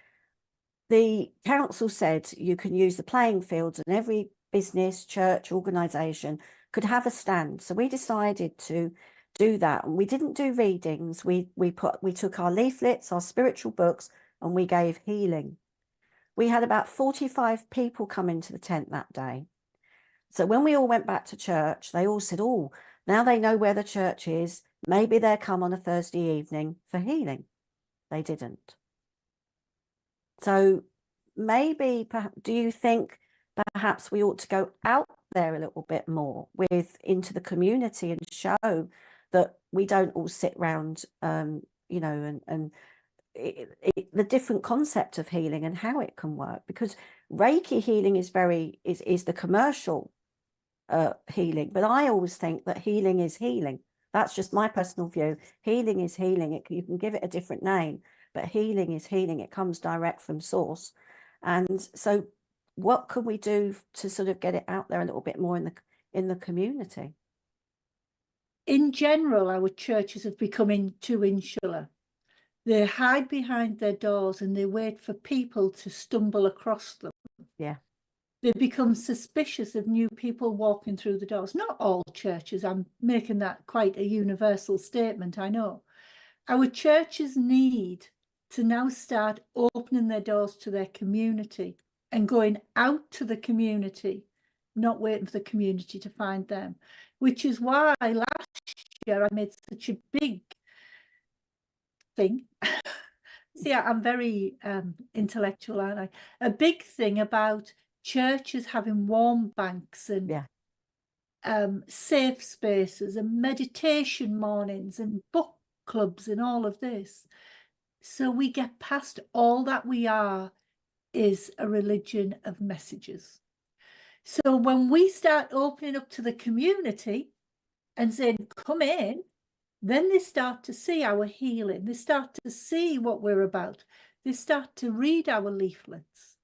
the council said you can use the playing fields, and every business, church, organisation could have a stand. So we decided to do that. And we didn't do readings. We took our leaflets, our spiritual books, and we gave healing. We had about 45 people come into the tent that day. So when we all went back to church, they all said, oh, now they know where the church is. Maybe they'll come on a Thursday evening for healing. They didn't. So maybe, do you think perhaps we ought to go out there a little bit more into the community and show that we don't all sit around, and the different concept of healing and how it can work? Because Reiki healing is the commercial healing, but I always think that healing is healing. That's just my personal view. Healing is healing. You can give it a different name, but healing is healing. It comes direct from source. And so what can we do to sort of get it out there a little bit more in the community? In general, our churches have become too insular. They hide behind their doors and they wait for people to stumble across them. Yeah. they become suspicious of new people walking through the doors. Not all churches, I'm making that quite a universal statement, I know. Our churches need to now start opening their doors to their community and going out to the community, not waiting for the community to find them, which is why last year I made such a big thing. See, I'm very intellectual, aren't I? A big thing about churches having warm banks and safe spaces and meditation mornings and book clubs and all of this. So we get past all that we are is a religion of messages. So when we start opening up to the community and saying, come in, then they start to see our healing. They start to see what we're about. They start to read our leaflets.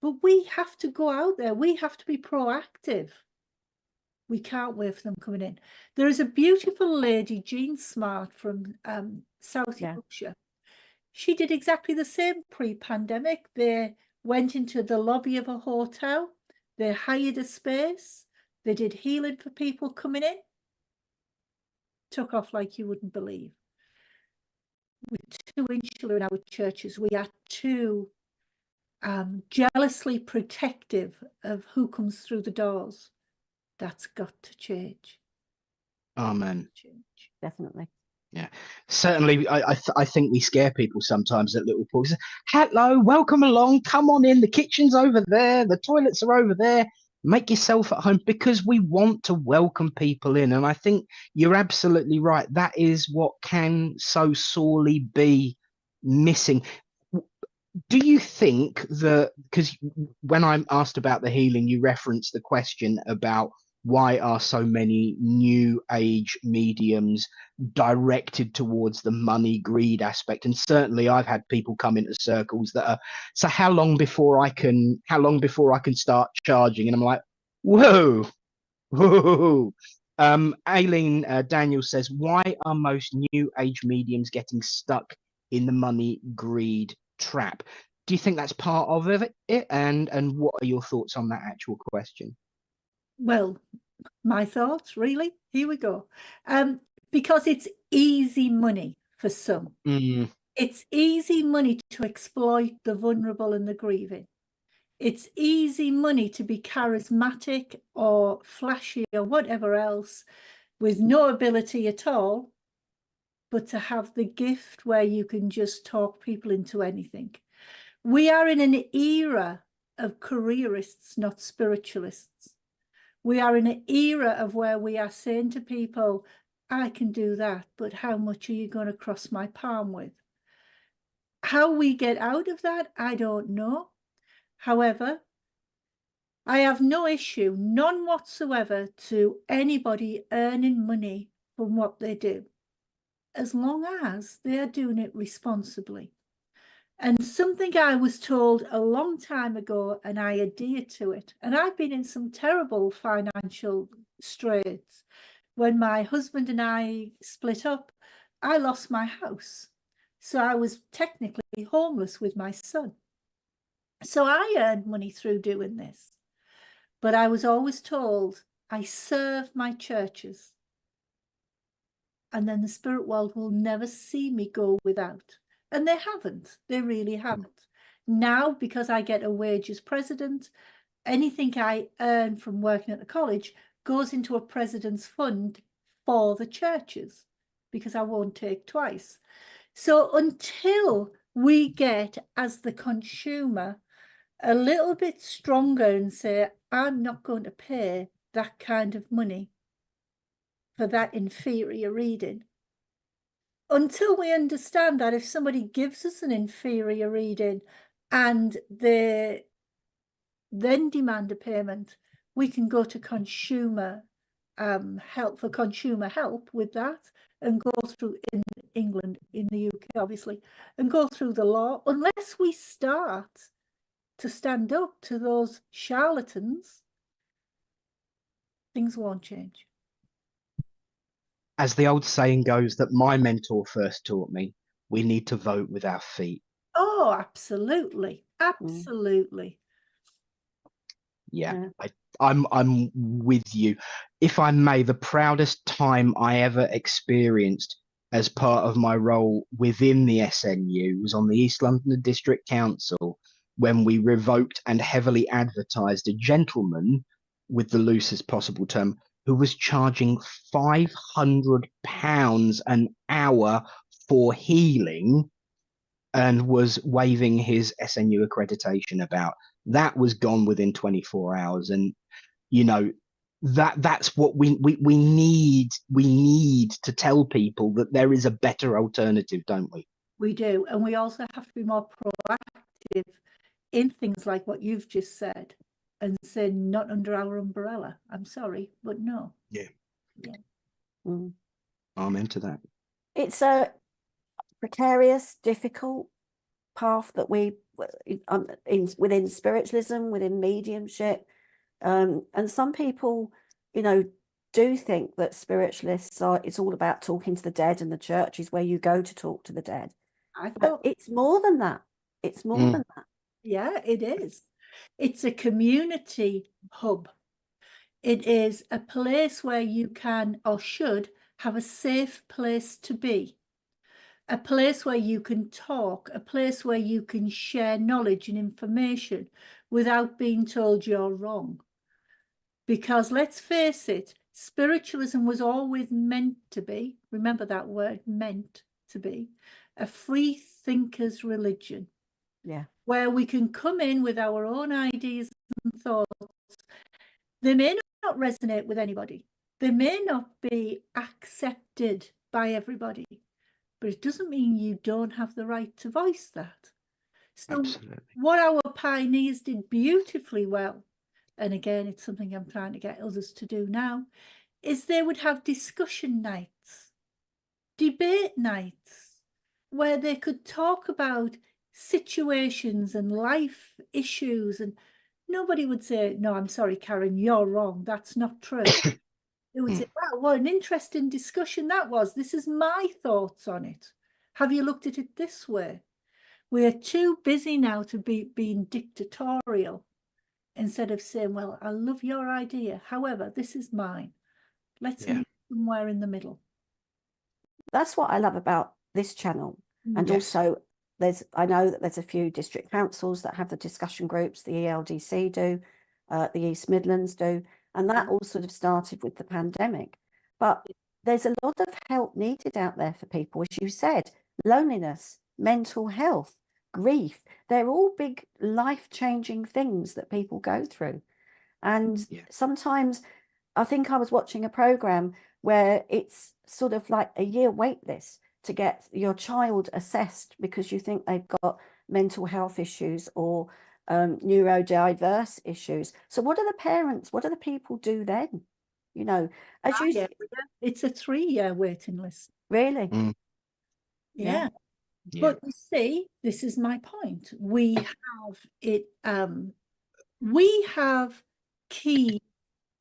But we have to go out there. We have to be proactive. We can't wait for them coming in. There is a beautiful lady, Jean Smart from South Yorkshire. She did exactly the same pre-pandemic. They went into the lobby of a hotel. They hired a space. They did healing for people coming in. Took off like you wouldn't believe. We're too insular in our churches. We are too jealously protective of who comes through the doors. That's got to change. Amen. Definitely. Yeah, certainly. I think we scare people sometimes at little pools. Hello, welcome along. Come on in. The kitchen's over there. The toilets are over there. Make yourself at home, because we want to welcome people in. And I think you're absolutely right. That is what can so sorely be missing. Do you think that, because when I'm asked about the healing, you referenced the question about why are so many new age mediums directed towards the money greed aspect? And certainly I've had people come into circles that are, so how long before I can start charging? And I'm like, whoa. Aileen Daniel says, why are most new age mediums getting stuck in the money greed trap? Do you think that's part of it? And what are your thoughts on that actual question? Well, my thoughts, really? Here we go. Because it's easy money for some. It's easy money to exploit the vulnerable and the grieving. It's easy money to be charismatic or flashy or whatever else with no ability at all, but to have the gift where you can just talk people into anything. We are in an era of careerists, not spiritualists. We are in an era of where we are saying to people, I can do that, but how much are you going to cross my palm with? How we get out of that, I don't know. However, I have no issue, none whatsoever, to anybody earning money from what they do, as long as they are doing it responsibly. And something I was told a long time ago, and I adhere to it. And I've been in some terrible financial straits. When my husband and I split up, I lost my house. So I was technically homeless with my son. So I earned money through doing this. But I was always told, I serve my churches. And then the spirit world will never see me go without. And they haven't. They really haven't. Now, because I get a wage as president, anything I earn from working at the college goes into a president's fund for the churches, because I won't take twice. So until we get, as the consumer, a little bit stronger and say, I'm not going to pay that kind of money for that inferior reading, until we understand that if somebody gives us an inferior reading and they then demand a payment, we can go to consumer help for consumer help with that, and go through, in England, in the UK obviously, and go through the law. Unless we start to stand up to those charlatans, things won't change. As the old saying goes that my mentor first taught me, we need to vote with our feet. Oh, absolutely. Absolutely. Yeah. I'm with you. If I may, the proudest time I ever experienced as part of my role within the SNU was on the East London District Council when we revoked and heavily advertised a gentleman, with the loosest possible term, who was charging £500 an hour for healing and was waving his SNU accreditation about. That was gone within 24 hours. And, you know, that's what we need. We need to tell people that there is a better alternative, don't we? We do. And we also have to be more proactive in things like what you've just said and say, not under our umbrella. I'm sorry, but no. Yeah. Mm. I'm into that. It's a precarious, difficult path that we within spiritualism, within mediumship, and some people, you know, do think that spiritualists it's all about talking to the dead, and the church is where you go to talk to the dead. But it's more than that. It's more than that. Yeah, it is. It's a community hub. It is a place where you can or should have a safe place to be. A place where you can talk, a place where you can share knowledge and information without being told you're wrong. Because let's face it, spiritualism was always meant to be, remember that word, meant to be, a free thinker's religion. Yeah. Where we can come in with our own ideas and thoughts. They may not resonate with anybody. They may not be accepted by everybody. But it doesn't mean you don't have the right to voice that. So Absolutely. What our pioneers did beautifully well, and again, it's something I'm trying to get others to do now, is they would have discussion nights, debate nights, where they could talk about situations and life issues, and nobody would say, no, I'm sorry, Karen, you're wrong. That's not true. They would say, wow, what an interesting discussion that was. This is my thoughts on it. Have you looked at it this way? We are too busy now to be being dictatorial instead of saying, well, I love your idea. However, this is mine. Let's meet somewhere in the middle. That's what I love about this channel. And also, I know that there's a few district councils that have the discussion groups, the ELDC do, the East Midlands do. And that all sort of started with the pandemic. But there's a lot of help needed out there for people, as you said, loneliness, mental health, grief. They're all big life-changing things that people go through. And sometimes, I think I was watching a program where it's sort of like a year wait list to get your child assessed because you think they've got mental health issues or neurodiverse issues. So what do the parents, what do the people do then? You know, as you it's a 3-year waiting list. Really? Yeah. But you see, this is my point. We have it, we have key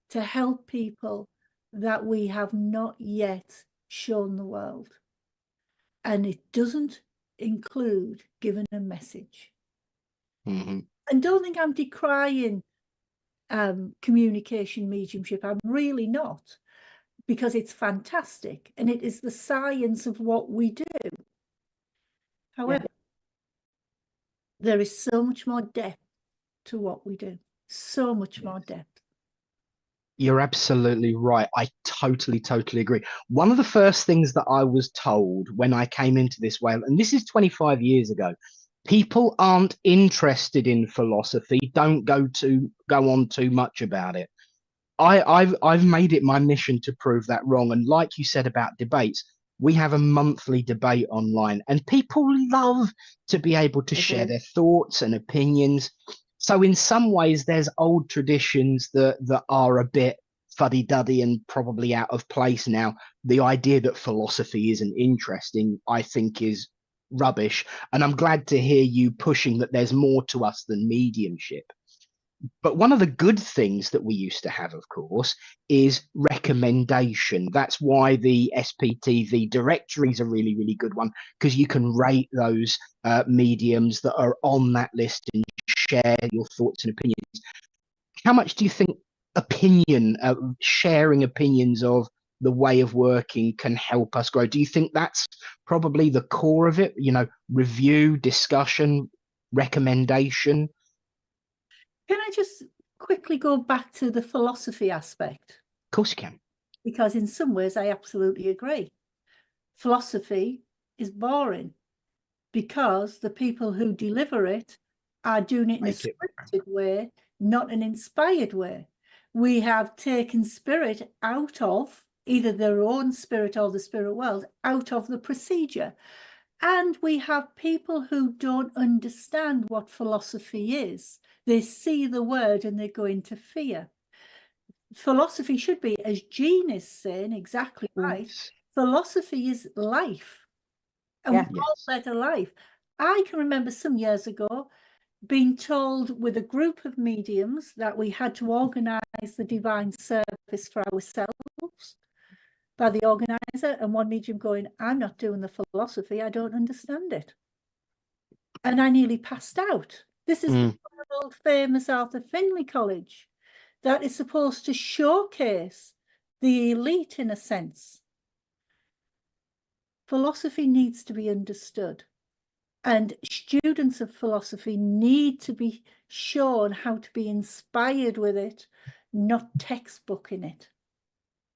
to help people that we have not yet shown the world. And it doesn't include giving a message. And don't think I'm decrying communication mediumship. I'm really not, because it's fantastic and it is the science of what we do. However, there is so much more depth to what we do. So much more depth. You're absolutely right. I totally agree. One of the first things that I was told when I came into this way, and this is 25 years ago, people aren't interested in philosophy. Don't go on too much about it. I've made it my mission to prove that wrong. And like you said about debates, we have a monthly debate online, and people love to be able to share their thoughts and opinions. So in some ways, there's old traditions that are a bit fuddy-duddy and probably out of place now. The idea that philosophy isn't interesting, I think, is rubbish. And I'm glad to hear you pushing that there's more to us than mediumship. But one of the good things that we used to have, of course, is recommendation. That's why the SPTV directory is a really, really good one, because you can rate those mediums that are on that list and share your thoughts and opinions. how much do you think sharing opinions of the way of working can help us grow? Do you think that's probably the core of it? Review, discussion, recommendation? Can I just quickly go back to the philosophy aspect? Of course you can. Because in some ways I absolutely agree. Philosophy is boring because the people who deliver it are doing it in a scripted way, not an inspired way. We have taken spirit out of either their own spirit or the spirit world, out of the procedure. And we have people who don't understand what philosophy is. They see the word and they go into fear. Philosophy should be, as Jean is saying, exactly right. Philosophy is life. And we've all led a life. I can remember some years ago being told with a group of mediums that we had to organise the divine service for ourselves by the organiser, and one medium going, I'm not doing the philosophy, I don't understand it. And I nearly passed out. This is the world famous Arthur Findlay College that is supposed to showcase the elite in a sense. Philosophy needs to be understood. And students of philosophy need to be shown how to be inspired with it, not textbooking it.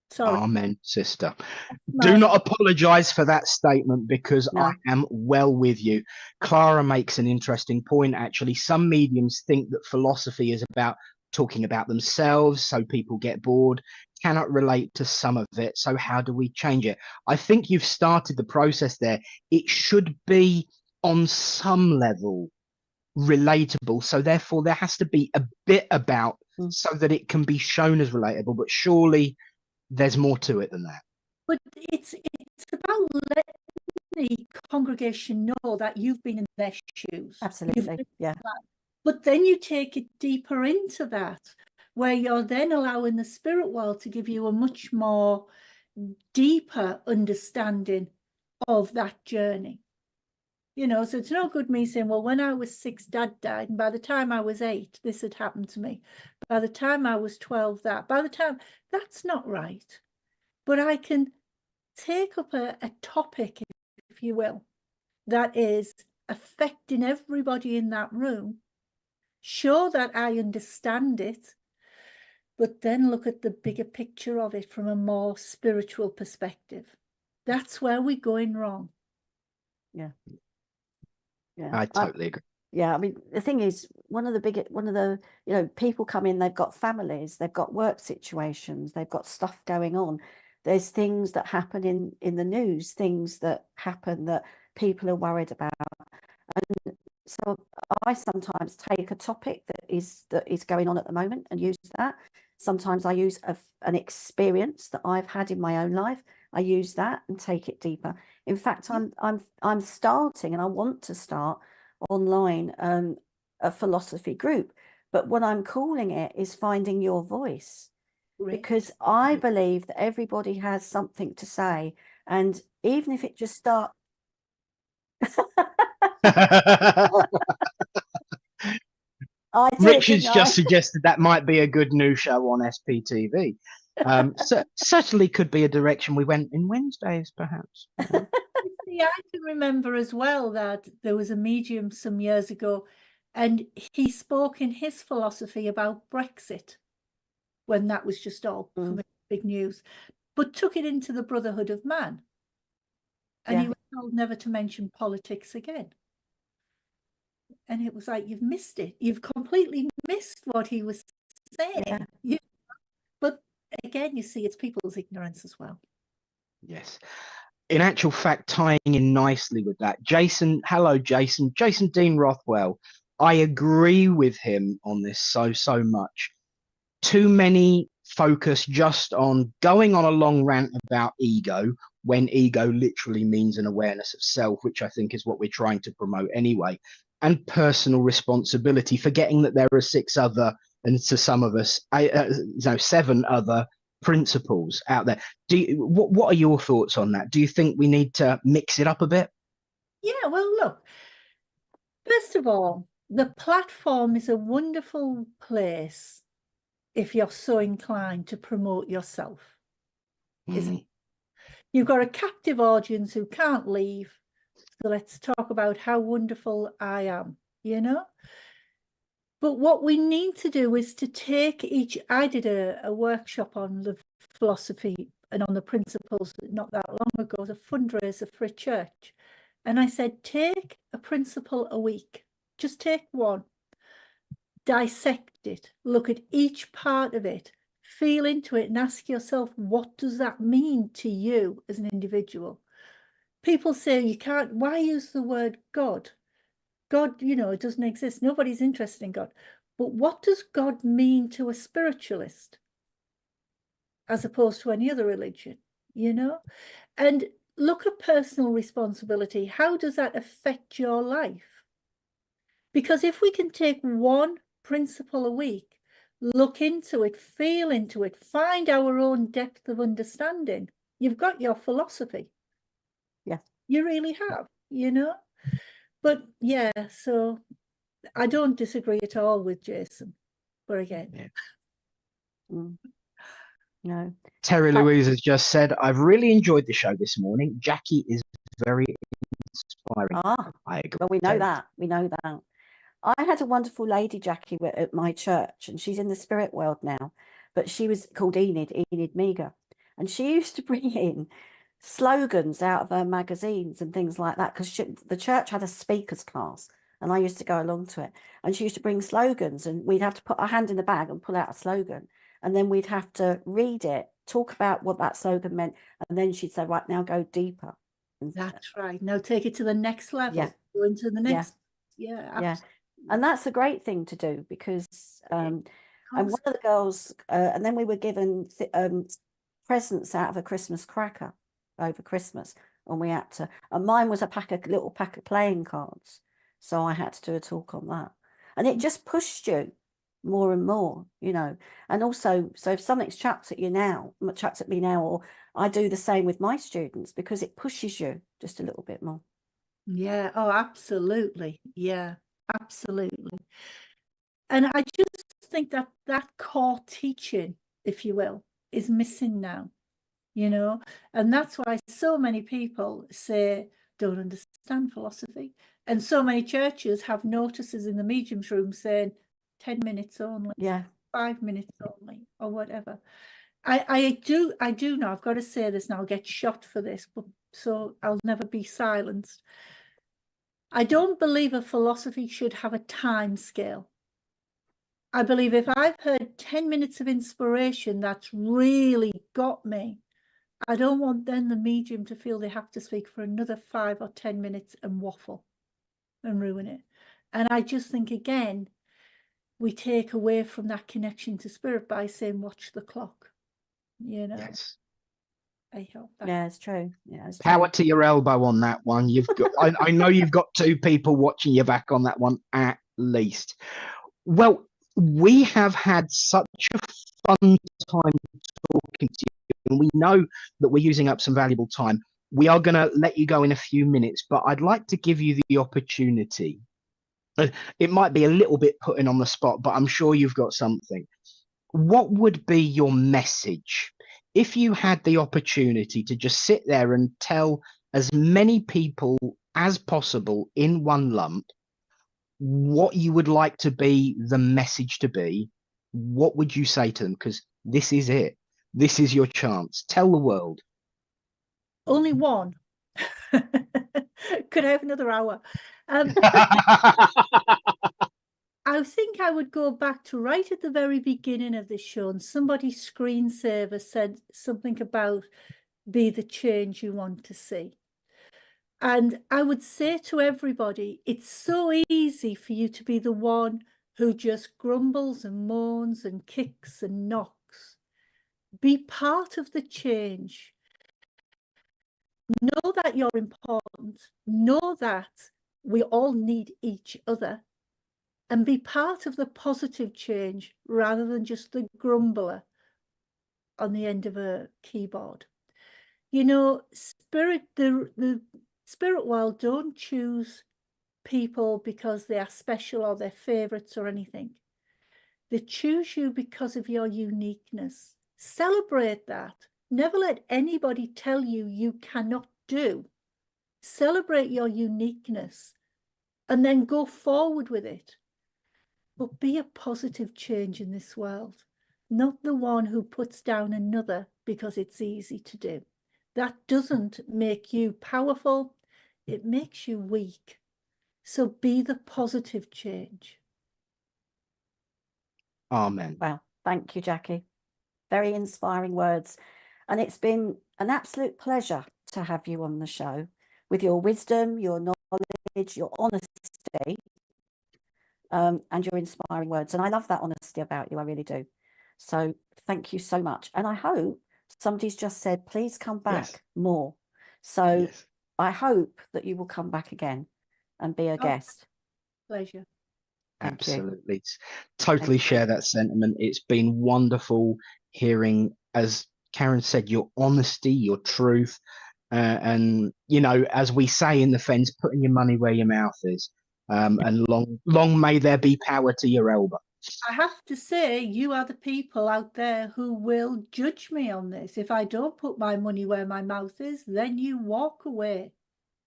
Sorry. Amen, sister. Do not apologize for that statement, because I am well with you. Clara makes an interesting point, actually. Some mediums think that philosophy is about talking about themselves, so people get bored, cannot relate to some of it. So how do we change it? I think you've started the process there. It should be on some level relatable, so therefore there has to be a bit about so that it can be shown as relatable, but surely there's more to it than that. But it's about letting the congregation know that you've been in their shoes. Absolutely, yeah. But then you take it deeper into that, where you're then allowing the spirit world to give you a much more deeper understanding of that journey. So it's no good me saying, well, when I was 6, Dad died, and by the time I was 8, this had happened to me. By the time I was 12, that's not right. But I can take up a topic, if you will, that is affecting everybody in that room, show that I understand it, but then look at the bigger picture of it from a more spiritual perspective. That's where we're going wrong. Yeah. I totally agree. Yeah, I mean, the thing is, people come in, they've got families, they've got work situations, they've got stuff going on. There's things that happen in the news, things that happen that people are worried about. And so I sometimes take a topic that is going on at the moment and use that. Sometimes I use an experience that I've had in my own life. I use that and take it deeper. In fact, I'm starting, and I want to start online a philosophy group. But what I'm calling it is Finding Your Voice, because I believe that everybody has something to say, and even if it just starts. Rich has just suggested that might be a good new show on SPTV. So certainly could be a direction we went in Wednesdays, perhaps. See, I can remember as well that there was a medium some years ago, and he spoke in his philosophy about Brexit when that was just all big news, but took it into the brotherhood of man. And he was told never to mention politics again. And it was like, you've missed it. You've completely missed what he was saying. Yeah. But again, you see, it's people's ignorance as well. Yes. In actual fact, tying in nicely with that, Jason Dean Rothwell, I agree with him on this so much. Too many focus just on going on a long rant about ego, when ego literally means an awareness of self, which I think is what we're trying to promote anyway, and personal responsibility, forgetting that there are 6 other, and to some of us, 7 other principles out there. What are your thoughts on that? Do you think we need to mix it up a bit? Yeah, well, look, first of all, the platform is a wonderful place if you're so inclined to promote yourself. Mm. You've got a captive audience who can't leave. So let's talk about how wonderful I am, you know? But what we need to do is to take each, I did a workshop on the philosophy and on the principles not that long ago, as a fundraiser for a church. And I said, take a principle a week, just take one, dissect it, look at each part of it, feel into it and ask yourself, what does that mean to you as an individual? People say you can't, why use the word God? God, you know, it doesn't exist. Nobody's interested in God. But what does God mean to a spiritualist as opposed to any other religion, you know? And look at personal responsibility. How does that affect your life? Because if we can take one principle a week, look into it, feel into it, find our own depth of understanding, you've got your philosophy. Yeah. You really have, you know? But yeah, so I don't disagree at all with Jason. But again, No. Terry Louise has just said, I've really enjoyed the show this morning. Jackie is very inspiring. I agree. Well, we know that. We know that. I had a wonderful lady, Jackie, at my church, and she's in the spirit world now, but she was called Enid Meager. And she used to bring in slogans out of her magazines and things like that, because the church had a speakers class, and I used to go along to it. And she used to bring slogans, and we'd have to put our hand in the bag and pull out a slogan. And then we'd have to read it, talk about what that slogan meant. And then she'd say, right, now go deeper. that's right. Now take it to the next level. Yeah. Go into the next. Yeah. Absolutely. And that's a great thing to do, because and one of the girls, and then we were given presents out of a Christmas cracker over Christmas, and we had to, and mine was a little pack of playing cards, so I had to do a talk on that, and it just pushed you more and more, you know. And also, so if something's chucked at me now, or I do the same with my students, because it pushes you just a little bit more. Yeah. Oh, absolutely. Yeah, absolutely. And I just think that that core teaching, if you will, is missing now, you know. And that's why so many people say, don't understand philosophy. And so many churches have notices in the mediums room saying 10 minutes only, 5 minutes only, or whatever. I do know, I've got to say this, and I'll get shot for this, but so I'll never be silenced. I don't believe a philosophy should have a time scale. I believe if I've heard 10 minutes of inspiration that's really got me, I don't want then the medium to feel they have to speak for another 5 or 10 minutes and waffle and ruin it. And I just think, again, we take away from that connection to spirit by saying, watch the clock, you know. Yes. I hope that. Yeah, it's true. Yeah, it's Power true. to your elbow on that one. You've got, I know you've got 2 people watching your back on that one at least. Well, we have had such a fun time talking to you, and we know that we're using up some valuable time. We are going to let you go in a few minutes, but I'd like to give you the opportunity. It might be a little bit putting on the spot, but I'm sure you've got something. What would be your message if you had the opportunity to just sit there and tell as many people as possible in one lump what you would like to be the message to be? What would you say to them? Because this is it. This is your chance. Tell the world. Only one. Could I have another hour? I think I would go back to right at the very beginning of this show, and somebody's screensaver said something about be the change you want to see. And I would say to everybody, it's so easy for you to be the one who just grumbles and moans and kicks and knocks. Be part of the change. Know that you're important. Know that we all need each other. And be part of the positive change rather than just the grumbler on the end of a keyboard. You know, the spirit world don't choose people because they are special or they're favorites or anything. They choose you because of your uniqueness. Celebrate that. Never let anybody tell you you cannot do. Celebrate your uniqueness and then go forward with it. But be a positive change in this world, not the one who puts down another because it's easy to do. That doesn't make you powerful, it makes you weak. So be the positive change. Amen. Well, thank you, Jackie. Very inspiring words. And it's been an absolute pleasure to have you on the show with your wisdom, your knowledge, your honesty, and your inspiring words. And I love that honesty about you. I really do. So thank you so much. And I hope somebody's just said, please come back more. So I hope that you will come back again and be a guest. Pleasure. Thank you. Absolutely. Totally share that sentiment. It's been wonderful hearing, as Karen said, your honesty, your truth. And, you know, as we say in the Fens, putting your money where your mouth is. And long may there be power to your elbow. I have to say, you are the people out there who will judge me on this. If I don't put my money where my mouth is, then you walk away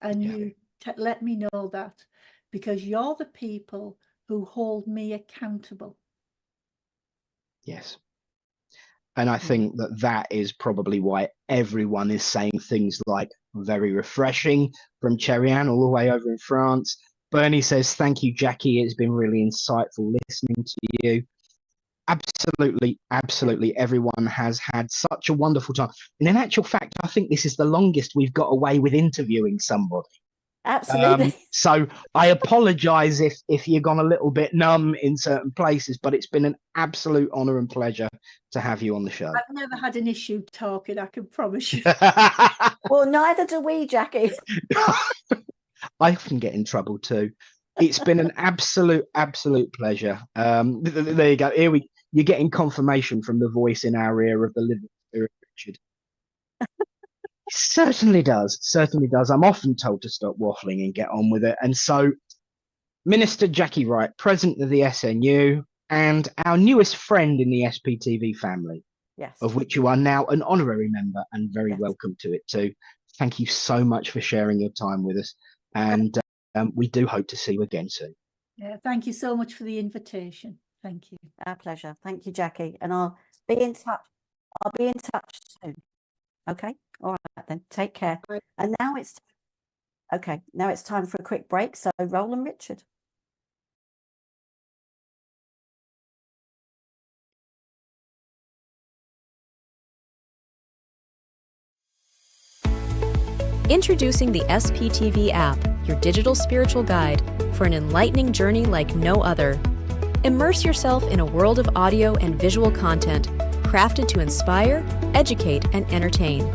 and you let me know that, because you're the people who hold me accountable. Yes. And I think that is probably why everyone is saying things like very refreshing, from Cherry Ann all the way over in France. Bernie says, thank you, Jackie. It's been really insightful listening to you. Absolutely, absolutely. Everyone has had such a wonderful time. And in actual fact, I think this is the longest we've got away with interviewing somebody. Absolutely. So I apologize if you've gone a little bit numb in certain places, but it's been an absolute honor and pleasure to have you on the show. I've never had an issue talking, I can promise you. Well, neither do we, Jackie. I often get in trouble too. It's been an absolute pleasure. There you go. You're getting confirmation from the voice in our ear of the living spirit, Richard. Certainly does. I'm often told to stop waffling and get on with it. And so, Minister Jackie Wright, President of the SNU, and our newest friend in the SPTV family, of which you are now an honorary member and very welcome to it too. Thank you so much for sharing your time with us. And we do hope to see you again soon. Yeah, thank you so much for the invitation. Thank you. Our pleasure. Thank you, Jackie. And I'll be in touch. I'll be in touch soon. Okay. All right then. Take care. Bye. And now it's now it's time for a quick break. So Roland, Richard. Introducing the SPTV app, your digital spiritual guide for an enlightening journey like no other. Immerse yourself in a world of audio and visual content crafted to inspire, educate, and entertain.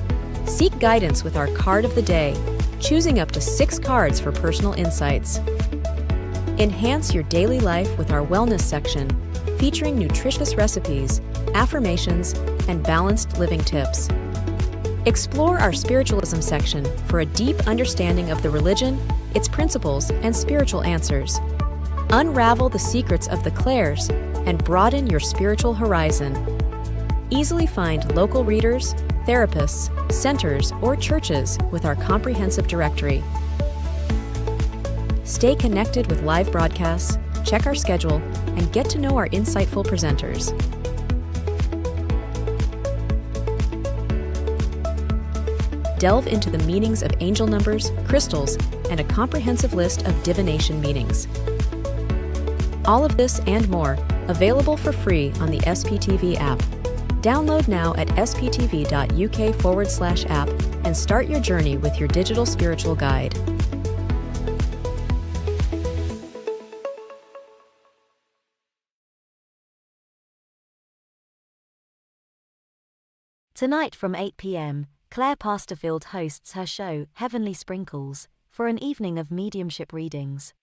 Seek guidance with our card of the day, choosing up to 6 cards for personal insights. Enhance your daily life with our wellness section, featuring nutritious recipes, affirmations, and balanced living tips. Explore our spiritualism section for a deep understanding of the religion, its principles, and spiritual answers. Unravel the secrets of the clairs and broaden your spiritual horizon. Easily find local readers, therapists, centers, or churches with our comprehensive directory. Stay connected with live broadcasts, check our schedule, and get to know our insightful presenters. Delve into the meanings of angel numbers, crystals, and a comprehensive list of divination meanings. All of this and more, available for free on the SPTV app. Download now at sptv.uk/app and start your journey with your digital spiritual guide. Tonight from 8 p.m, Claire Pasterfield hosts her show, Heavenly Sprinkles, for an evening of mediumship readings.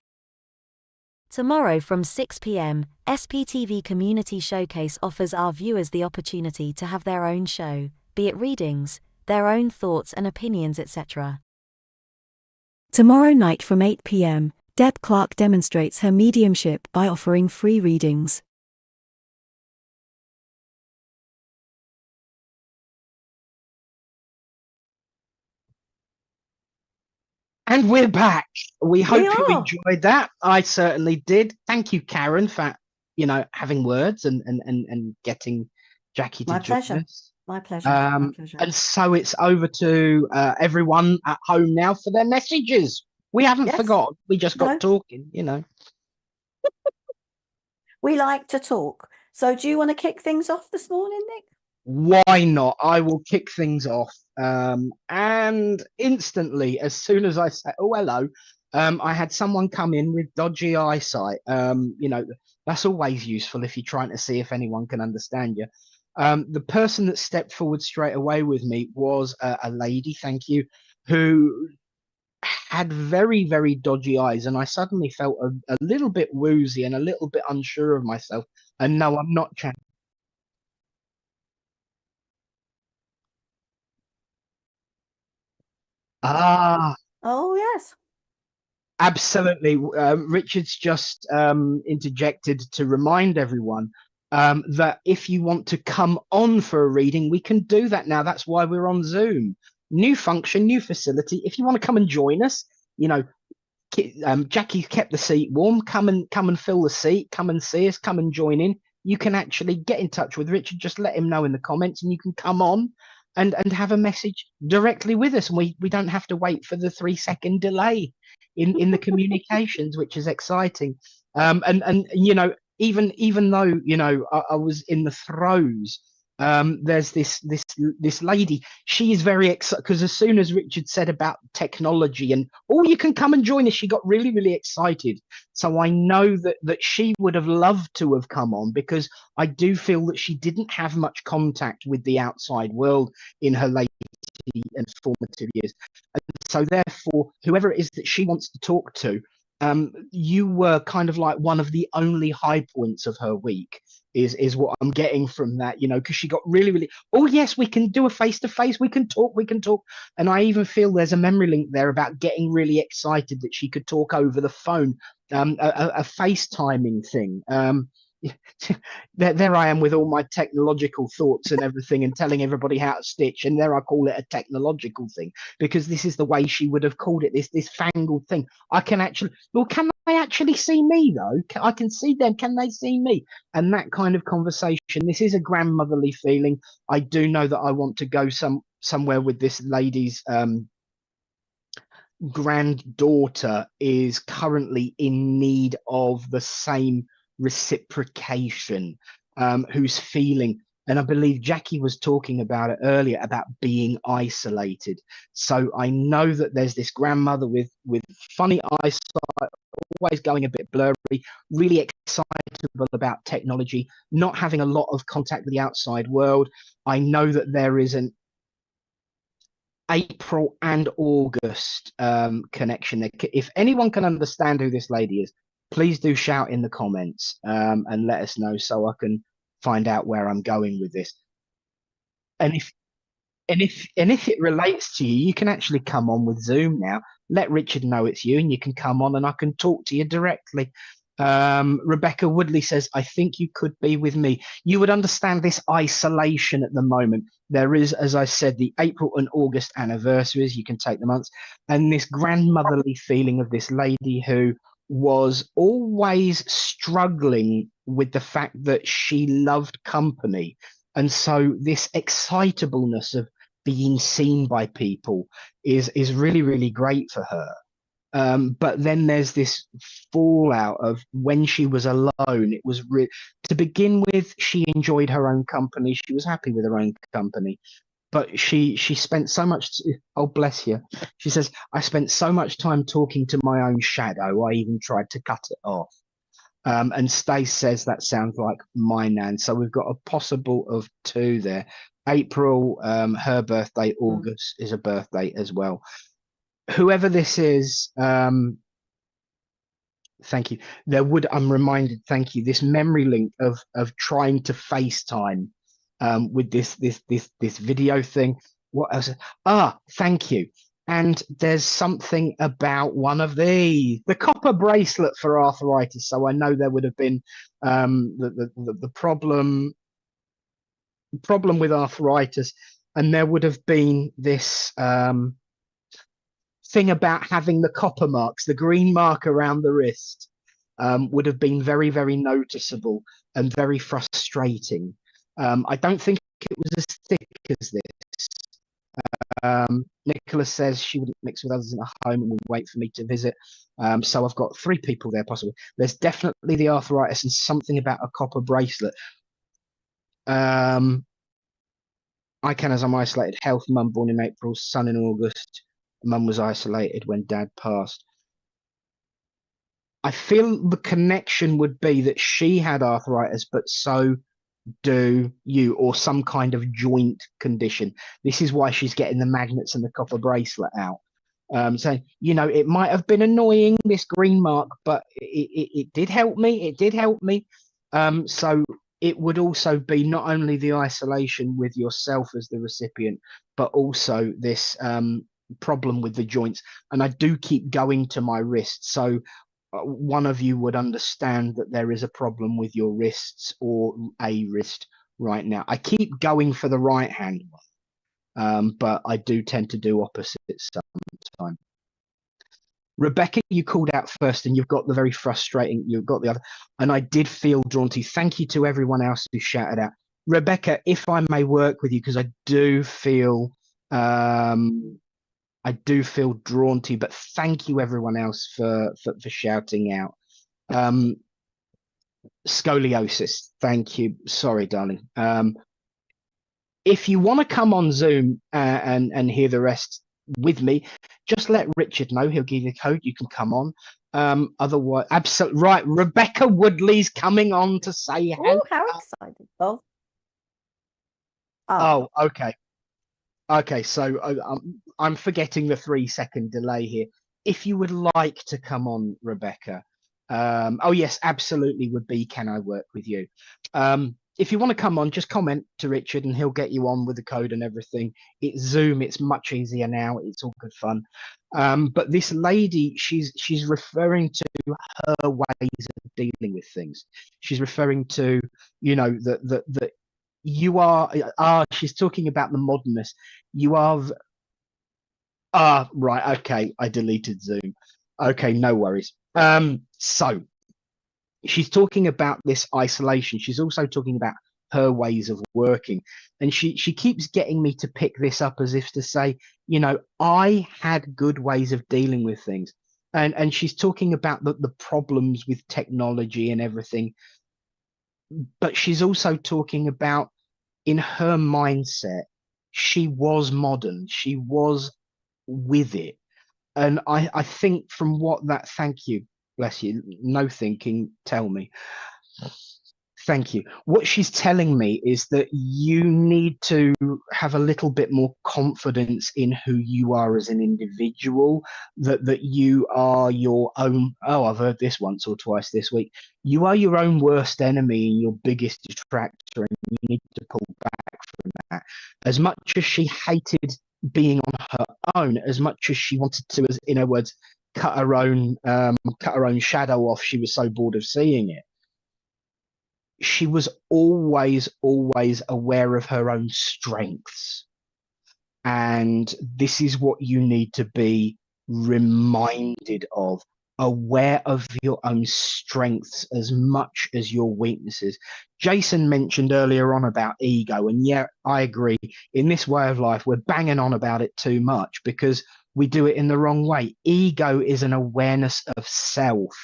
Tomorrow from 6 p.m, SPTV Community Showcase offers our viewers the opportunity to have their own show, be it readings, their own thoughts and opinions, etc. Tomorrow night from 8 p.m, Deb Clark demonstrates her mediumship by offering free readings. And we're back. We hope you are. enjoyed that. I certainly did. Thank you, Karen, for having words and getting Jackie to My join pleasure. us. My pleasure. My pleasure. And so it's over to everyone at home now for their messages. We haven't Yes. forgotten. We just got No. talking, We like to talk. So do you want to kick things off this morning, Nick? Why not? I will kick things off. And instantly, as soon as I said, oh, hello, I had someone come in with dodgy eyesight. That's always useful if you're trying to see if anyone can understand you. The person that stepped forward straight away with me was a lady, thank you, who had very, very dodgy eyes. And I suddenly felt a little bit woozy and a little bit unsure of myself. And no, I'm not chatting. Ah, Oh, yes. absolutely. Richard's just interjected to remind everyone that if you want to come on for a reading, we can do that now. That's why we're on Zoom. New function, new facility. If you want to come and join us, Jackie kept the seat warm. Come and fill the seat. Come and see us. Come and join in. You can actually get in touch with Richard. Just let him know in the comments, and you can come on and have a message directly with us. And we don't have to wait for the 3-second delay in the communications, which is exciting. And even though I was in the throes. There's this lady. She is very excited because as soon as Richard said about technology and you can come and join us, she got really, really excited. So I know that she would have loved to have come on, because I do feel that she didn't have much contact with the outside world in her late and formative years. And so therefore, whoever it is that she wants to talk to, you were kind of like one of the only high points of her week. Is what I'm getting from that, because she got really, really, oh yes, we can do a face-to-face, we can talk. And I even feel there's a memory link there about getting really excited that she could talk over the phone, a FaceTiming thing. There I am with all my technological thoughts and everything and telling everybody how to stitch, and there I call it a technological thing, because this is the way she would have called it, this fangled thing. Can they actually see me though? I can see them. Can they see me? And that kind of conversation. This is a grandmotherly feeling. I do know that I want to go somewhere with this lady's granddaughter is currently in need of the same reciprocation, who's feeling, and I believe Jackie was talking about it earlier, about being isolated. So I know that there's this grandmother with funny eyesight, always going a bit blurry, really excitable about technology, not having a lot of contact with the outside world. I know that there is an April and August connection there. If anyone can understand who this lady is, please do shout in the comments and let us know, so I can find out where I'm going with this. And if it relates to you, you can actually come on with Zoom now. Let Richard know it's you, and you can come on and I can talk to you directly. Rebecca Woodley says, I think you could be with me. You would understand this isolation at the moment. There is, as I said, the April and August anniversaries. You can take the months, and this grandmotherly feeling of this lady who was always struggling with the fact that she loved company. And so this excitableness of being seen by people is really, really great for her. But then there's this fallout of when she was alone. It was to begin with, she enjoyed her own company. She was happy with her own company. But she spent so much, oh, bless you. She says, I spent so much time talking to my own shadow, I even tried to cut it off. And Stace says that sounds like my nan. So we've got a possible of 2 there. April, her birthday, August is a birthday as well. Whoever this is, thank you. I'm reminded, thank you, this memory link of trying to FaceTime with this video thing. What else? Thank you. And there's something about one of the copper bracelet for arthritis. So I know there would have been the problem with arthritis, and there would have been this thing about having the copper marks, the green mark around the wrist, would have been very, very noticeable and very frustrating. I don't think it was as thick as this. Nicholas says she wouldn't mix with others in a home and would wait for me to visit. So I've got 3 people there possibly. There's definitely the arthritis and something about a copper bracelet. I can, as I'm isolated. Health, mum born in April, son in August. Mum was isolated when dad passed. I feel the connection would be that she had arthritis, but so do you, or some kind of joint condition. This is why she's getting the magnets and the copper bracelet out. So, you know, it might have been annoying, this green mark, but it did help me. It did help me. So it would also be not only the isolation with yourself as the recipient, but also this problem with the joints. And I do keep going to my wrist. So one of you would understand that there is a problem with your wrists or a wrist right now. I keep going for the right hand one, but I do tend to do opposites sometimes. Rebecca, you called out first, and you've got the very frustrating, you've got the other, and I did feel drawn to you. Thank you to everyone else who shouted out. Rebecca, if I may work with you, because I do feel drawn to you, but thank you everyone else for shouting out. Scoliosis, thank you. Sorry, darling. If you want to come on Zoom and hear the rest with me, just let Richard know. He'll give you the code. You can come on. Otherwise, absolutely right. Rebecca Woodley's coming on to say hello. Oh, how excited! Oh, okay. Okay, so I'm forgetting the 3-second delay here. If you would like to come on, Rebecca. Oh, yes, absolutely would be. Can I work with you? If you want to come on, just comment to Richard and he'll get you on with the code and everything. It's Zoom. It's much easier now. It's all good fun. But this lady, she's referring to her ways of dealing with things. She's referring to, you know, that you are, she's talking about the modernness. You are, right, okay, I deleted Zoom. Okay, no worries. So she's talking about this isolation. She's also talking about her ways of working. And she keeps getting me to pick this up as if to say, you know, I had good ways of dealing with things. And she's talking about the problems with technology and everything. But she's also talking about, in her mindset, she was modern. She was with it. And I think from what that, thank you, bless you, no thinking, tell me. Thank you. What she's telling me is that you need to have a little bit more confidence in who you are as an individual, that you are your own. Oh, I've heard this once or twice this week. You are your own worst enemy and your biggest detractor, and you need to pull back from that. As much as she hated being on her own, as much as she wanted to, as in her words, cut her own shadow off, she was so bored of seeing it. She was always aware of her own strengths. And this is what you need to be reminded of, aware of your own strengths as much as your weaknesses. Jason mentioned earlier on about ego, and yeah, I agree. In this way of life, we're banging on about it too much because we do it in the wrong way. Ego is an awareness of self.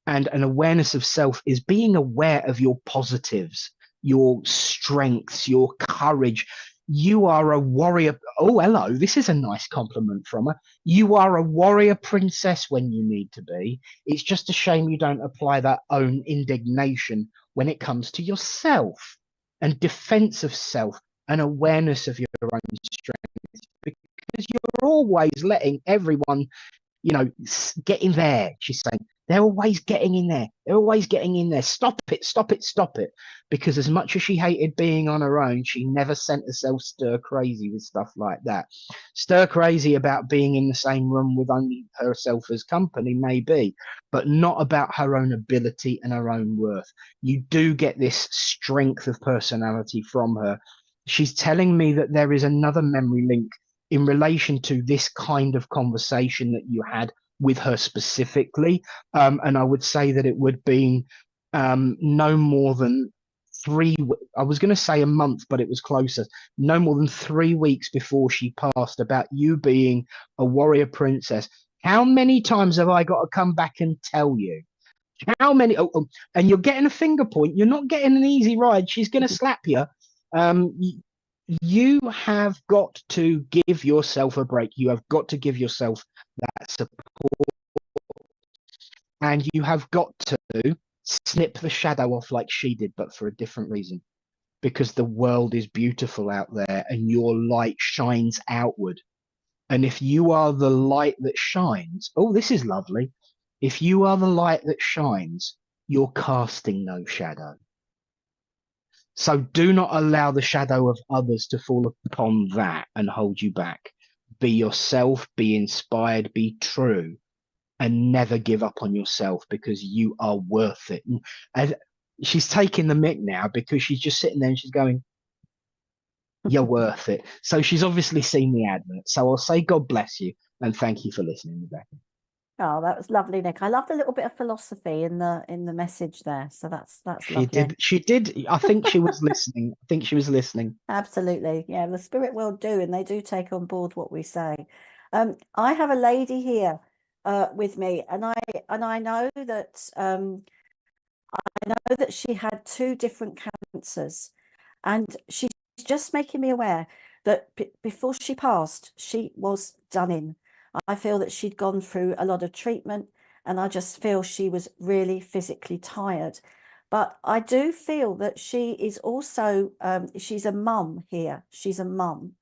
And an awareness of self is being aware of your positives, your strengths, your courage. You are a warrior. Oh, hello. This is a nice compliment from her. You are a warrior princess when you need to be. It's just a shame you don't apply that own indignation when it comes to yourself and defense of self and awareness of your own strengths, because you're always letting everyone, you know, get in there. She's saying, they're always getting in there. They're always getting in there. Stop it, stop it, stop it. Because as much as she hated being on her own, she never sent herself stir crazy with stuff like that. Stir crazy about being in the same room with only herself as company, maybe, but not about her own ability and her own worth. You do get this strength of personality from her. She's telling me that there is another memory link in relation to this kind of conversation that you had with her specifically. And I would say that it would be no more than I was going to say a month, but it was closer. No more than 3 weeks before she passed, about you being a warrior princess. How many times have I got to come back and tell you? How many? And you're getting a finger point. You're not getting an easy ride. She's going to slap you. You have got to give yourself a break. You have got to give yourself that support. And you have got to snip the shadow off like she did, but for a different reason. Because the world is beautiful out there and your light shines outward. And if you are the light that shines, oh, this is lovely. If you are the light that shines, you're casting no shadow. So do not allow the shadow of others to fall upon that and hold you back. Be yourself, be inspired, be true, and never give up on yourself, because you are worth it. And she's taking the mick now because she's just sitting there and she's going, you're worth it. So she's obviously seen the advert. So I'll say God bless you and thank you for listening, Rebecca. Oh, that was lovely, Nick. I love the little bit of philosophy in the message there. So that's lovely. She did. I think she was listening. I think she was listening. Absolutely. Yeah, the spirit world do, and they do take on board what we say. I have a lady here with me, and I know that she had 2 different cancers, and she's just making me aware that before she passed, she was done in. I feel that she'd gone through a lot of treatment, and I just feel she was really physically tired. But I do feel that she is also, she's a mum here. She's a mum.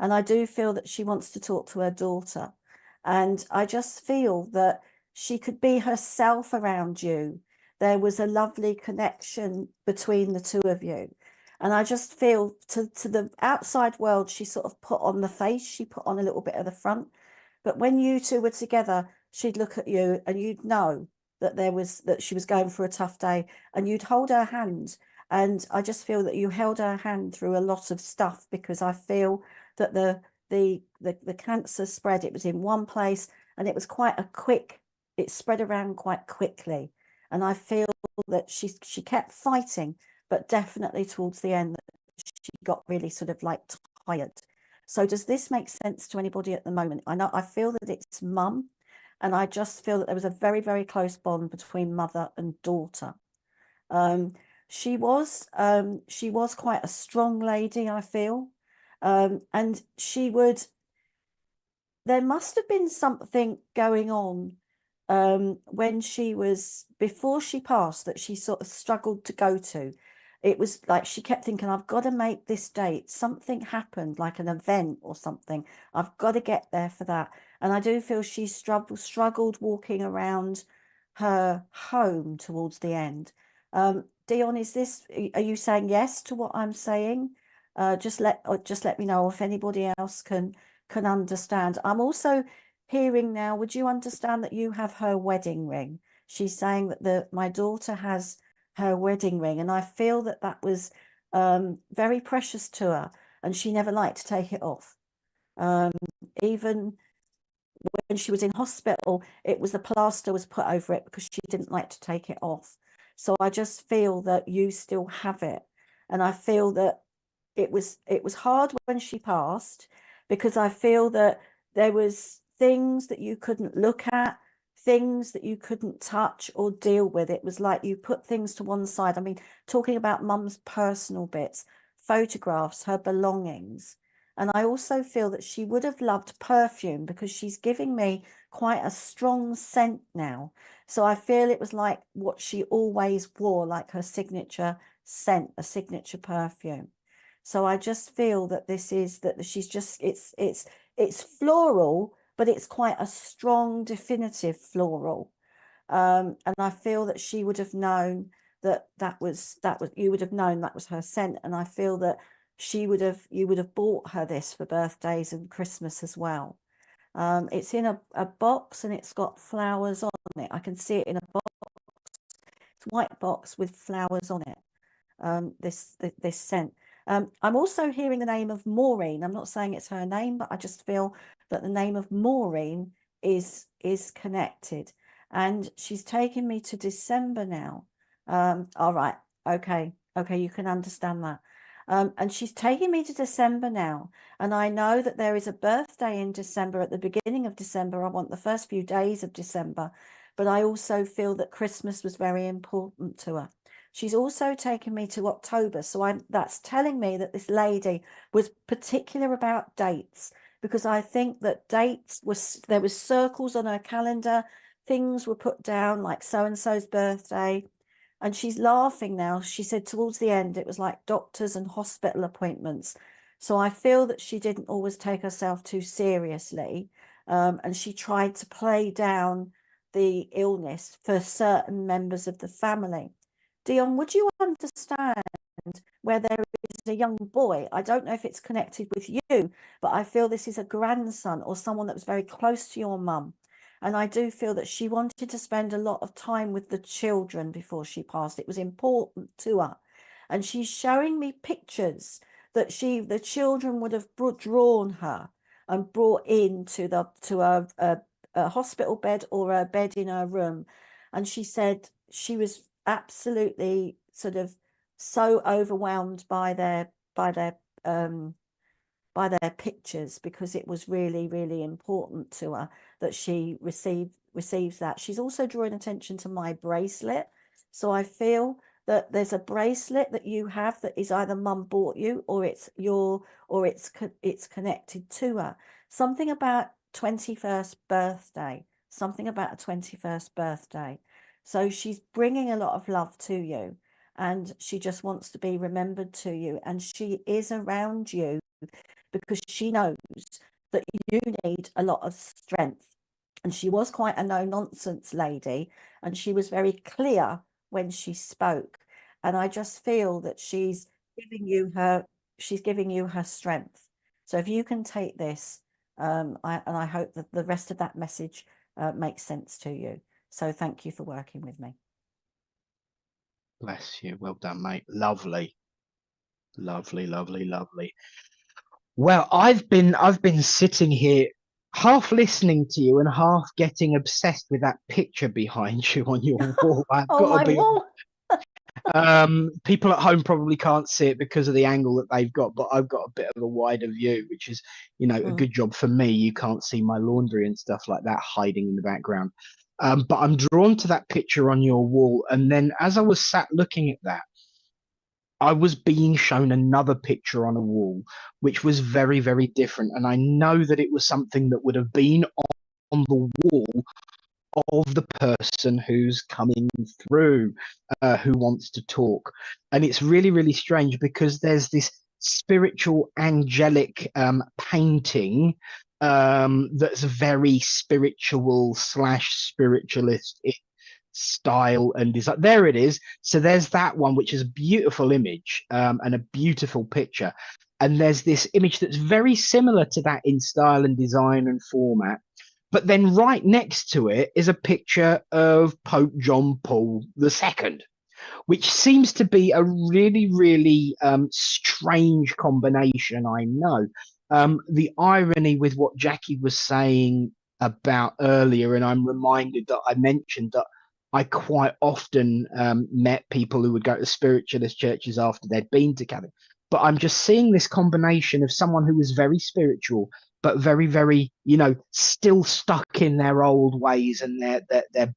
And I do feel that she wants to talk to her daughter. And I just feel that she could be herself around you. There was a lovely connection between the 2 of you. And I just feel to the outside world, she sort of put on the face, she put on a little bit of the front. But when you 2 were together, she'd look at you and you'd know that she was going through a tough day, and you'd hold her hand. And I just feel that you held her hand through a lot of stuff, because I feel that the cancer spread. It was in one place, and it was it spread around quite quickly. And I feel that she kept fighting, but definitely towards the end, she got really sort of like tired. So does this make sense to anybody at the moment? I feel that it's mum, and I just feel that there was a very, very close bond between mother and daughter. She was quite a strong lady, I feel. And there must have been something going on when before she passed, that she sort of struggled to go to. It was like she kept thinking, I've got to make this date. Something happened, like an event or something. I've got to get there for that. And I do feel she struggled walking around her home towards the end. Dion, are you saying yes to what I'm saying? Just let me know if anybody else can understand. I'm also hearing now, would you understand that you have her wedding ring? She's saying that my daughter has her wedding ring, and I feel that was very precious to her, and she never liked to take it off. Even when she was in hospital, the plaster was put over it because she didn't like to take it off. So I just feel that you still have it, and I feel that it was hard when she passed, because I feel that there was things that you couldn't look at, things that you couldn't touch or deal with. It was like you put things to one side. I mean, talking about mum's personal bits, photographs, her belongings. And I also feel that she would have loved perfume, because she's giving me quite a strong scent now. So I feel it was like what she always wore, like her signature scent, a signature perfume. So I just feel that she's just, it's floral, but it's quite a strong, definitive floral. And I feel that she would have known you would have known that was her scent. And I feel that you would have bought her this for birthdays and Christmas as well. It's in a box, and it's got flowers on it. I can see it in a box. It's a white box with flowers on it. This scent. I'm also hearing the name of Maureen. I'm not saying it's her name, but I just feel that the name of Maureen is connected, and she's taken me to December now. All right, okay, you can understand that. And she's taking me to December now, and I know that there is a birthday in December, at the beginning of December. I want the first few days of December, but I also feel that Christmas was very important to her. She's also taken me to October, so that's telling me that this lady was particular about dates, because I think that there was circles on her calendar, things were put down like so-and-so's birthday, and she's laughing now. She said towards the end, it was like doctors and hospital appointments. So I feel that she didn't always take herself too seriously, and she tried to play down the illness for certain members of the family. Dion, would you understand where there is a young boy? I don't know if it's connected with you, but I feel this is a grandson or someone that was very close to your mum. And I do feel that she wanted to spend a lot of time with the children before she passed. It was important to her. And she's showing me pictures that the children would have drawn her and brought into a hospital bed or a bed in her room. And she said she was absolutely sort of so overwhelmed by their pictures, because it was really, really important to her that she receives that. She's also drawing attention to my bracelet. So I feel that there's a bracelet that you have that is either mum bought you, or it's connected to her. Something about 21st birthday, something about a 21st birthday. So she's bringing a lot of love to you, and she just wants to be remembered to you. And she is around you because she knows that you need a lot of strength. And she was quite a no-nonsense lady, and she was very clear when she spoke. And I just feel that she's giving you her strength. So if you can take this, I hope that the rest of that message makes sense to you. So thank you for working with me. Bless you. Well done, mate. Lovely. Lovely, lovely, lovely. Well, I've been sitting here half listening to you and half getting obsessed with that picture behind you on your wall. I've got to be wall. People at home probably can't see it because of the angle that they've got, but I've got a bit of a wider view, which is, a good job for me. You can't see my laundry and stuff like that hiding in the background. But I'm drawn to that picture on your wall. And then as I was sat looking at that, I was being shown another picture on a wall, which was very, very different. And I know that it was something that would have been on the wall of the person who's coming through, who wants to talk. And it's really, really strange because there's this spiritual angelic painting that's very spiritual / spiritualist style and design. There it is. So there's that one, which is a beautiful image and a beautiful picture. And there's this image that's very similar to that in style and design and format. But then right next to it is a picture of Pope John Paul II, which seems to be a really, really strange combination, I know. The irony with what Jackie was saying about earlier, and I'm reminded that I mentioned that I quite often met people who would go to spiritualist churches after they'd been together. But I'm just seeing this combination of someone who was very spiritual, but very, very, still stuck in their old ways and their.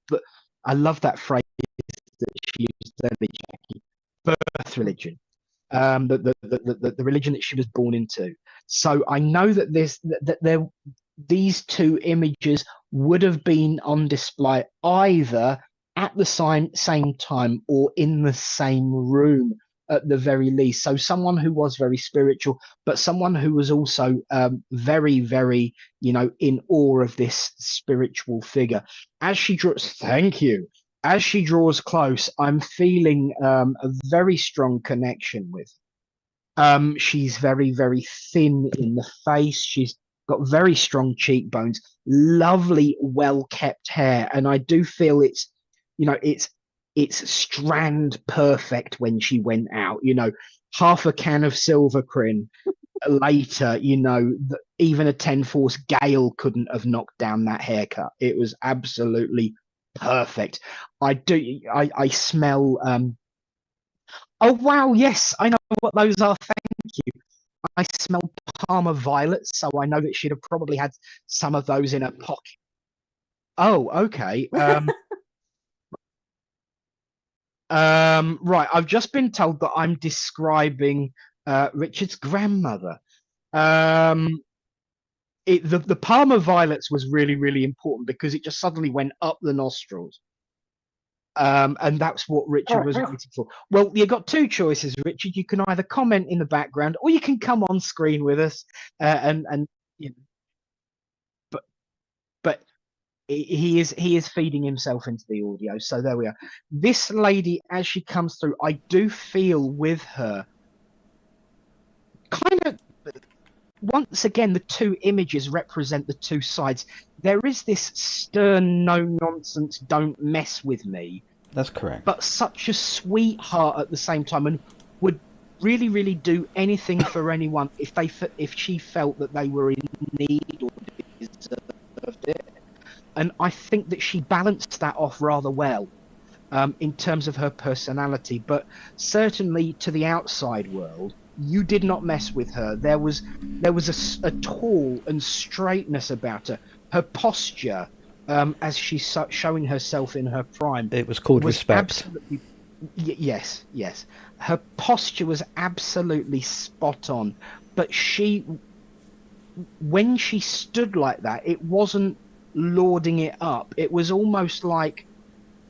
But I love that phrase that she used earlier, Jackie, birth religion, the religion that she was born into. So I know that these two images would have been on display either at the same time or in the same room at the very least. So someone who was very spiritual, but someone who was also very, very, in awe of this spiritual figure. As she draws, thank you. As she draws close, I'm feeling a very strong connection with. She's very, very thin in the face. She's got very strong cheekbones, lovely, well-kept hair, and I do feel it's strand perfect when she went out. half a can of Silvercrin later, you know, even a 10 force gale couldn't have knocked down that haircut. It was absolutely perfect. I smell oh wow, yes, I know what those are. Thank you. I smell Parma violets, so I know that she'd have probably had some of those in her pocket. Oh, okay. Right, I've just been told that I'm describing Richard's grandmother. The Parma violets was really, really important because it just suddenly went up the nostrils. And that's what Richard was waiting for. Well, you've got two choices, Richard. You can either comment in the background or you can come on screen with us. And you know, but he is feeding himself into the audio. So there we are. This lady, as she comes through, I do feel with her kind of, once again, the two images represent the two sides. There is this stern, no nonsense, don't mess with me. That's correct. But such a sweetheart at the same time, and would really, really do anything for anyone if she felt that they were in need or deserved it. And I think that she balanced that off rather well in terms of her personality. But certainly to the outside world, you did not mess with her. There was a tall and straightness about her. Her posture, as she's showing herself in her prime, it was called respect. Absolutely, yes. Her posture was absolutely spot on. But when she stood like that, it wasn't lauding it up. It was almost like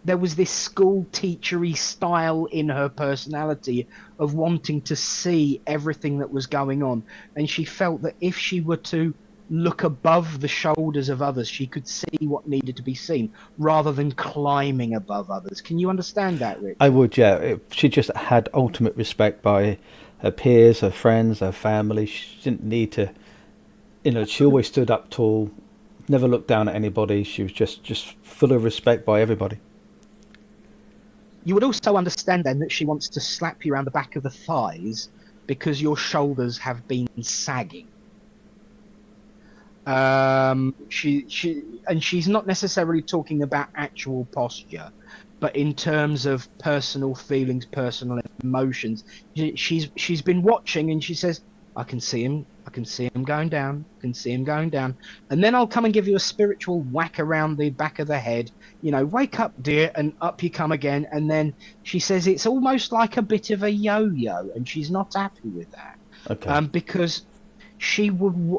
there was this school teachery style in her personality of wanting to see everything that was going on, and she felt that if she were to look above the shoulders of others, she could see what needed to be seen rather than climbing above others. Can you understand that, Rich? I would, yeah. She just had ultimate respect by her peers, her friends, her family. She didn't need to, she always stood up tall, never looked down at anybody. She was just full of respect by everybody. You would also understand then that she wants to slap you around the back of the thighs because your shoulders have been sagging. She's not necessarily talking about actual posture, but in terms of personal feelings, personal emotions. She's been watching, and she says, I can see him going down, and then I'll come and give you a spiritual whack around the back of the head, wake up, dear, and up you come again. And then she says it's almost like a bit of a yo-yo, and she's not happy with that. Okay. Because she would,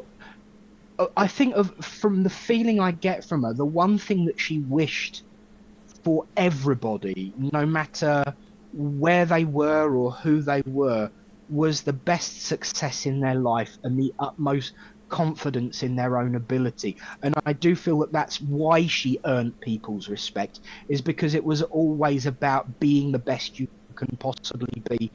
I think, from the feeling I get from her, the one thing that she wished for everybody, no matter where they were or who they were, was the best success in their life and the utmost confidence in their own ability. And I do feel that that's why she earned people's respect, is because it was always about being the best you can possibly be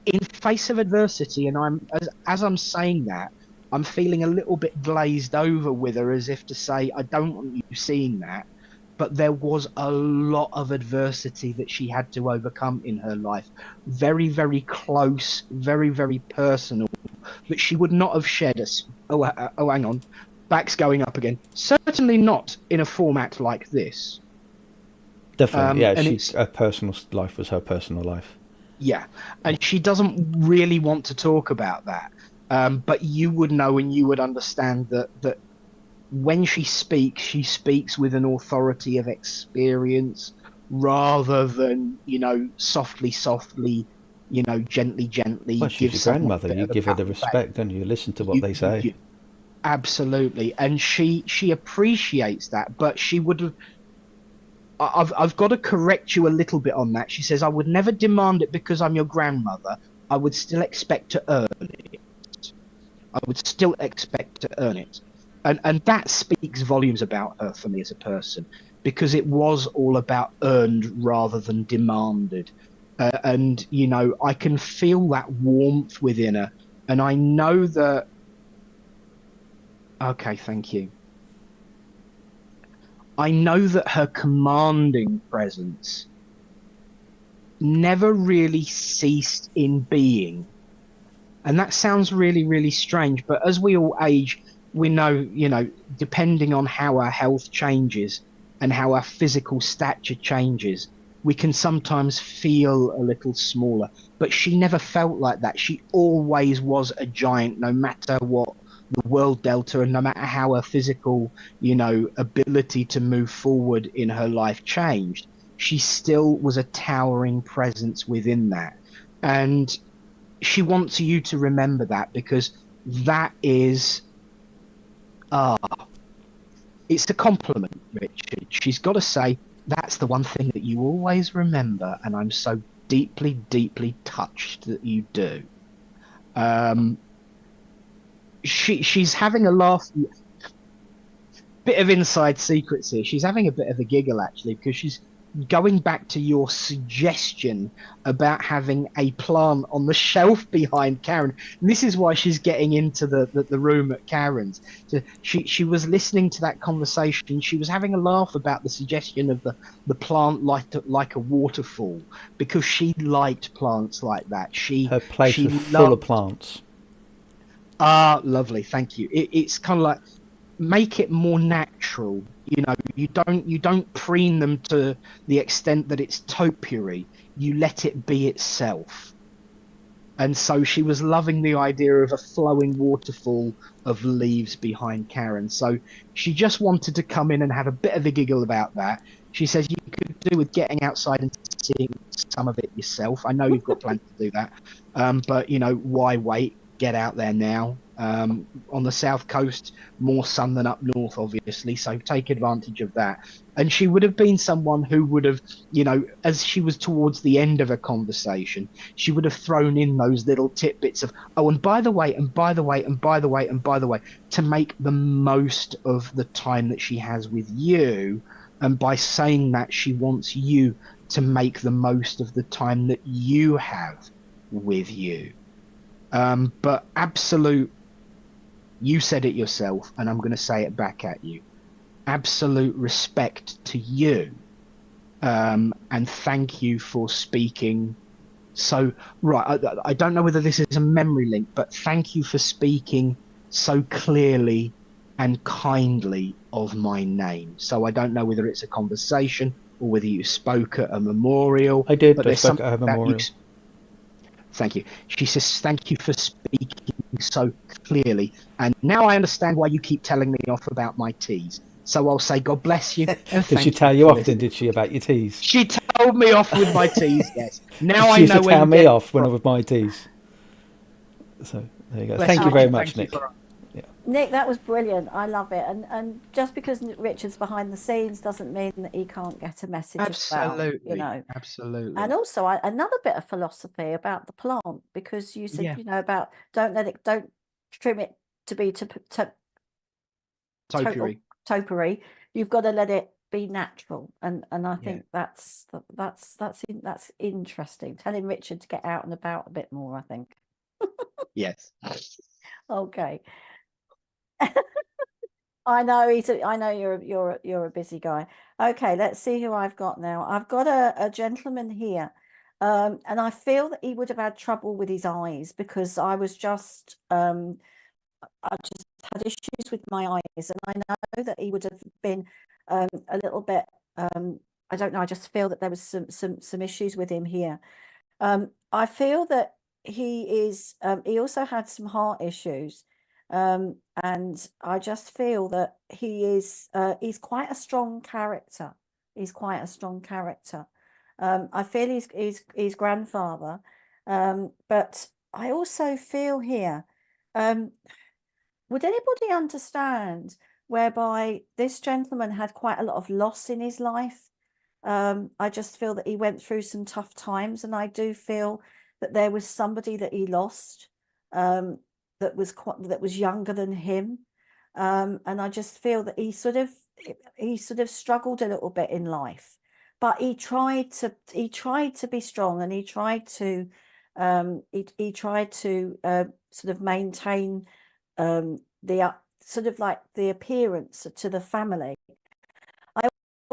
in face of adversity. And as I'm saying that, I'm feeling a little bit glazed over with her, as if to say, I don't want you seeing that. But there was a lot of adversity that she had to overcome in her life. Very, very close, very, very personal, that she would not have shared us. Oh, hang on. Back's going up again. Certainly not in a format like this. Definitely, yeah. Her personal life was her personal life. Yeah, and she doesn't really want to talk about that. But you would know and you would understand that when she speaks with an authority of experience rather than, softly, gently. Well, she's your grandmother. You give her the respect, don't you? Listen to what they say. Absolutely. And she appreciates that, but she would have... I've got to correct you a little bit on that. She says, I would never demand it because I'm your grandmother. I would still expect to earn it. And that speaks volumes about her for me as a person, because it was all about earned rather than demanded. And, I can feel that warmth within her. And I know that... Okay, thank you. I know that her commanding presence never really ceased in being. And that sounds really, really strange. But as we all age, we know, depending on how our health changes and how our physical stature changes, we can sometimes feel a little smaller. But she never felt like that. She always was a giant, no matter what the world dealt her, and no matter how her physical, ability to move forward in her life changed. She still was a towering presence within that. And she wants you to remember that, because that is, it's a compliment, Richard. She's got to say, that's the one thing that you always remember, and I'm so deeply, deeply touched that you do. She's having a laugh. Bit of inside secrets here. She's having a bit of a giggle, actually, because she's going back to your suggestion about having a plant on the shelf behind Karen. And this is why she's getting into the room at Karen's. So she was listening to that conversation. She was having a laugh about the suggestion of the plant like a waterfall, because she liked plants like that. Her place was full of plants. Ah, lovely, thank you. It's kind of like, make it more natural. You don't preen them to the extent that it's topiary. You let it be itself. And so she was loving the idea of a flowing waterfall of leaves behind Karen. So she just wanted to come in and have a bit of a giggle about that. She says you could do with getting outside and seeing some of it yourself. I know you've got plans to do that, but why wait? Get out there now. On the south coast, more sun than up north, obviously, so take advantage of that. And she would have been someone who would have, as she was towards the end of a conversation, she would have thrown in those little tidbits of, oh, and by the way, and by the way, and by the way, and by the way, to make the most of the time that she has with you. And by saying that, she wants you to make the most of the time that you have with you. But absolute, you said it yourself, and I'm going to say it back at you. Absolute respect to you. And thank you for speaking. So, right, I don't know whether this is a memory link, but thank you for speaking so clearly and kindly of my name. So I don't know whether it's a conversation or whether you spoke at a memorial. I did, I spoke at a memorial. Thank you. She says, thank you for speaking so clearly. And now I understand why you keep telling me off about my teas. So I'll say, God bless you. Did she tell you off then, did she, about your teas? She told me off with my teas, yes. Now she used I know to where tell you me get off when I was my teas. So there you go. Bless Thank you. you very much, Nick. Nick, that was brilliant. I love it. And just because Richard's behind the scenes doesn't mean that he can't get a message Absolutely. as well, Absolutely. And also another bit of philosophy about the plant, because you said, about don't trim it to be topiary. You've got to let it be natural. And I think that's interesting. Telling Richard to get out and about a bit more, I think. Yes. Okay. I know you're a busy guy. Okay, let's see who I've got now. I've got a gentleman here, and I feel that he would have had trouble with his eyes, because I just had issues with my eyes, and I know that he would have been a little bit. I don't know. I just feel that there was some issues with him here. I feel that he is. He also had some heart issues. And I just feel that he's quite a strong character. He's quite a strong character. I feel his grandfather, but I also feel here, would anybody understand whereby this gentleman had quite a lot of loss in his life? I just feel that he went through some tough times, and I do feel that there was somebody that he lost, that was younger than him, and I just feel that he sort of struggled a little bit in life, but he tried to be strong, and he tried to sort of maintain the sort of like the appearance to the family. I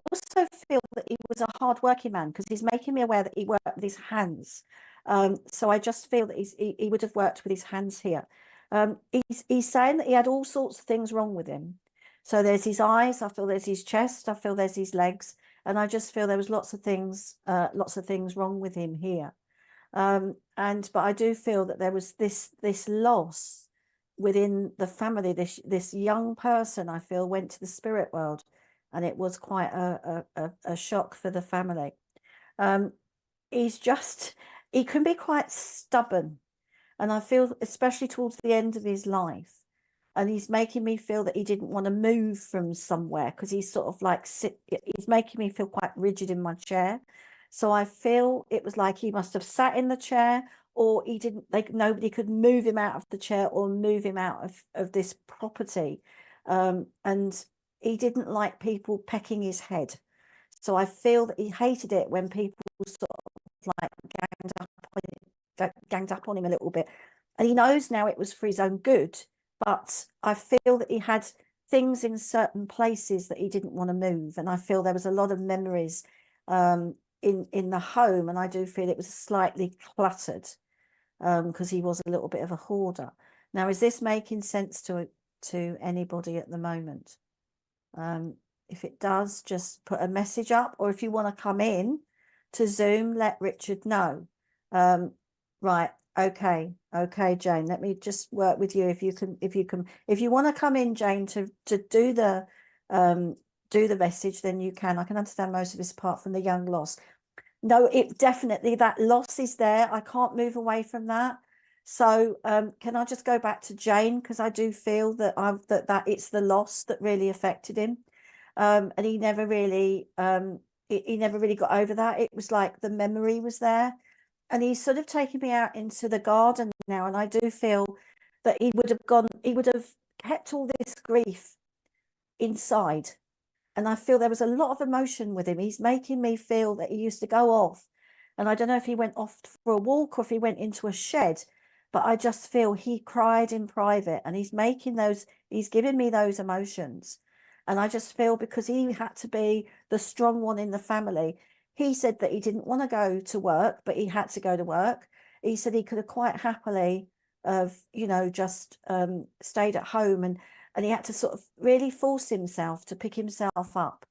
also also feel that he was a hard-working man, because he's making me aware that he worked with his hands. So I just feel that he would have worked with his hands here. He's saying that he had all sorts of things wrong with him. So there's his eyes, I feel there's his chest, I feel there's his legs, and I just feel there was lots of things wrong with him here. But I do feel that there was this loss within the family. This young person, I feel, went to the spirit world, and it was quite a shock for the family. He can be quite stubborn, and I feel, especially towards the end of his life, and he's making me feel that he didn't want to move from somewhere, because he's sort of like he's making me feel quite rigid in my chair. So I feel it was like he must have sat in the chair, or he didn't, like nobody could move him out of the chair or move him out of this property. And he didn't like people pecking his head. So I feel that he hated it when people sort of like ganged up on him a little bit. And he knows now it was for his own good, but I feel that he had things in certain places that he didn't want to move. And I feel there was a lot of memories in the home, and I do feel it was slightly cluttered, because he was a little bit of a hoarder. Now, is this making sense to anybody at the moment? If it does, just put a message up, or if you want to come in to Zoom, let Richard know. Right, okay, Jane, let me just work with you. If you want to come in, Jane, to do the message, then you can. I can understand most of this apart from the young loss. No, it definitely, that loss is there. I can't move away from that. So can I just go back to Jane, because I do feel that that it's the loss that really affected him, and he never really got over that. It was like the memory was there, and he's sort of taking me out into the garden now, and I do feel that he would have kept all this grief inside. And I feel there was a lot of emotion with him. He's making me feel that he used to go off, and I don't know if he went off for a walk or if he went into a shed, but I just feel he cried in private, and he's giving me those emotions. And I just feel, because he had to be the strong one in the family, he said that he didn't want to go to work, but he had to go to work. He said he could have quite happily just stayed at home, and he had to sort of really force himself to pick himself up.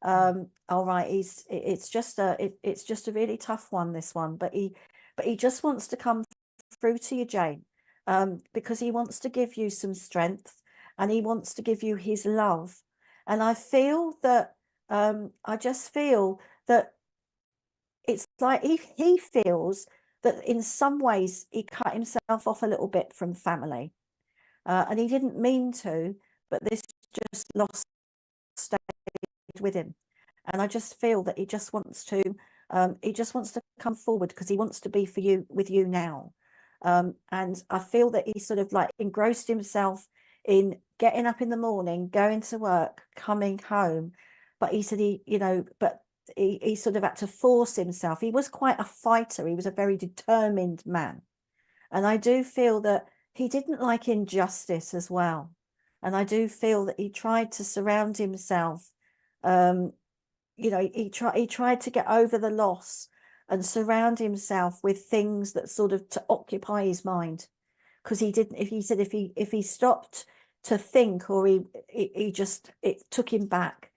All right, it's just a really tough one, this one, but he just wants to come through to you, Jane, because he wants to give you some strength, and he wants to give you his love. And I feel that I just feel that it's like he feels that in some ways he cut himself off a little bit from family. And he didn't mean to, but this just lost stayed with him. And I just feel that he just wants to come forward, because he wants to be with you now. And I feel that he sort of like engrossed himself in getting up in the morning, going to work, coming home. But he said he sort of had to force himself. He was quite a fighter. He was a very determined man. And I do feel that he didn't like injustice as well. And I do feel that he tried to surround himself. He tried to get over the loss and surround himself with things that sort of to occupy his mind. Because if he stopped to think, or it took him back.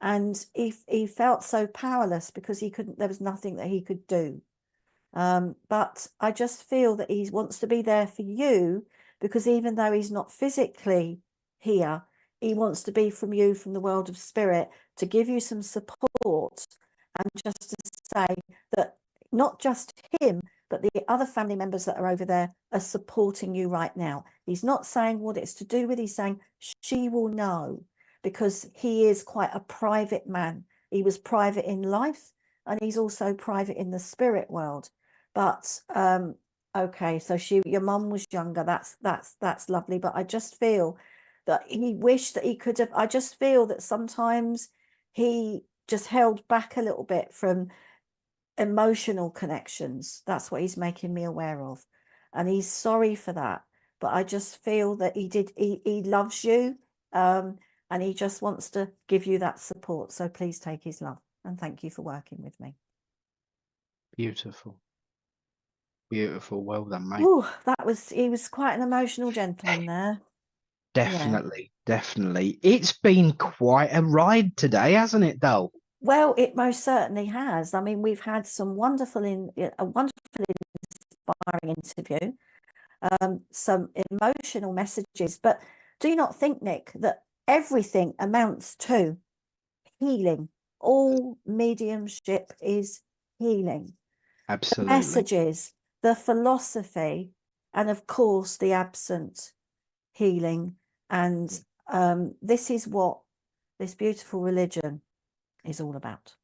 And he felt so powerless, because there was nothing that he could do. But I just feel that he wants to be there for you, because even though he's not physically here, he wants to be from the world of spirit, to give you some support, and just to say that not just him, but the other family members that are over there are supporting you right now. He's not saying what it's to do with, he's saying she will know, because he is quite a private man. He was private in life, and he's also private in the spirit world. But okay, so your mum was younger. That's lovely. But I just feel that he wished that he could have. I just feel that sometimes he just held back a little bit from emotional connections. That's what he's making me aware of, and he's sorry for that. But I just feel that he loves you, and and he just wants to give you that support. So please take his love, and thank you for working with me. Beautiful. Beautiful. Well done, mate. Oh, he was quite an emotional gentleman there. Definitely, definitely. It's been quite a ride today, hasn't it, Dole? Well, it most certainly has. I mean, we've had a wonderfully inspiring interview, some emotional messages. But do you not think, Nick, that everything amounts to healing? All mediumship is healing. Absolutely. The messages, the philosophy, and of course the absent healing. And this is what this beautiful religion is all about.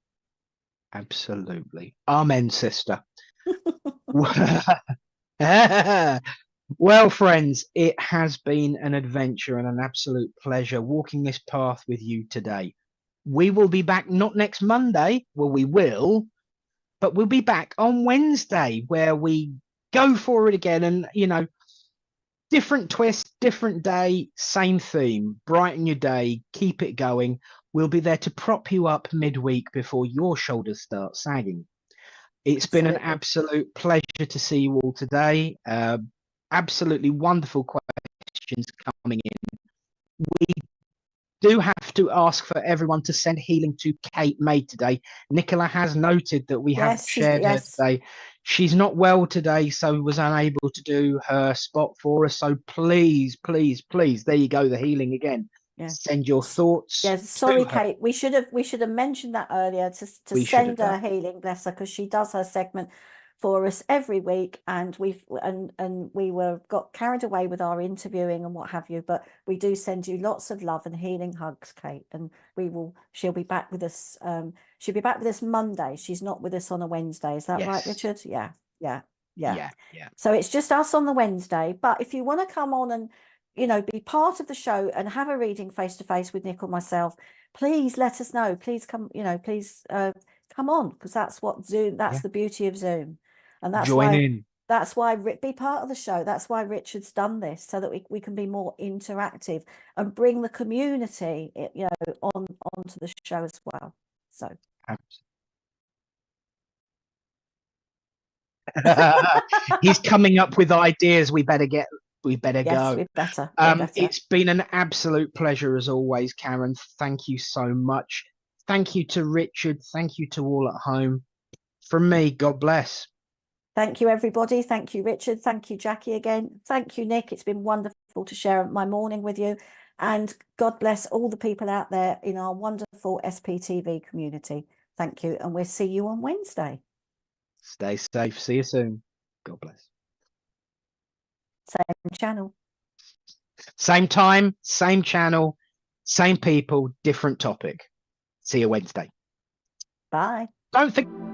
Absolutely. Amen, sister. Well, friends, it has been an adventure and an absolute pleasure walking this path with you today. We will be back not next Monday, well, we will, but we'll be back on Wednesday, where we go for it again. And, you know, different twist, different day, same theme. Brighten your day, keep it going. We'll be there to prop you up midweek before your shoulders start sagging. It's been an absolute pleasure to see you all today. Absolutely wonderful questions coming in. We do have to ask for everyone to send healing to Kate May today. Nicola has noted that we haven't shared her today. She's not well today, so was unable to do her spot for us. So please, please, please, there you go, the healing again. Yeah. Send your thoughts. Yeah, sorry, Kate. We should have mentioned that earlier to send her healing, bless her, because she does her segment for us every week, and we got carried away with our interviewing and what have you. But we do send you lots of love and healing hugs, Kate, and she'll be back with us. She'll be back with us Monday. She's not with us on a Wednesday. Is that right, Richard? Yeah. So it's just us on the Wednesday. But if you want to come on and be part of the show and have a reading face to face with Nick or myself, please let us know. Please come, please come on, because that's what Zoom, that's the beauty of Zoom. And that's that's why be part of the show. That's why Richard's done this, so that we can be more interactive and bring the community, onto the show as well. So. He's coming up with ideas. We better go. We better. It's been an absolute pleasure as always, Karen. Thank you so much. Thank you to Richard. Thank you to all at home. From me, God bless. Thank you, everybody. Thank you, Richard. Thank you, Jackie, again. Thank you, Nick. It's been wonderful to share my morning with you. And God bless all the people out there in our wonderful SPTV community. Thank you. And we'll see you on Wednesday. Stay safe. See you soon. God bless. Same channel. Same time, same channel, same people, different topic. See you Wednesday. Bye. Don't forget.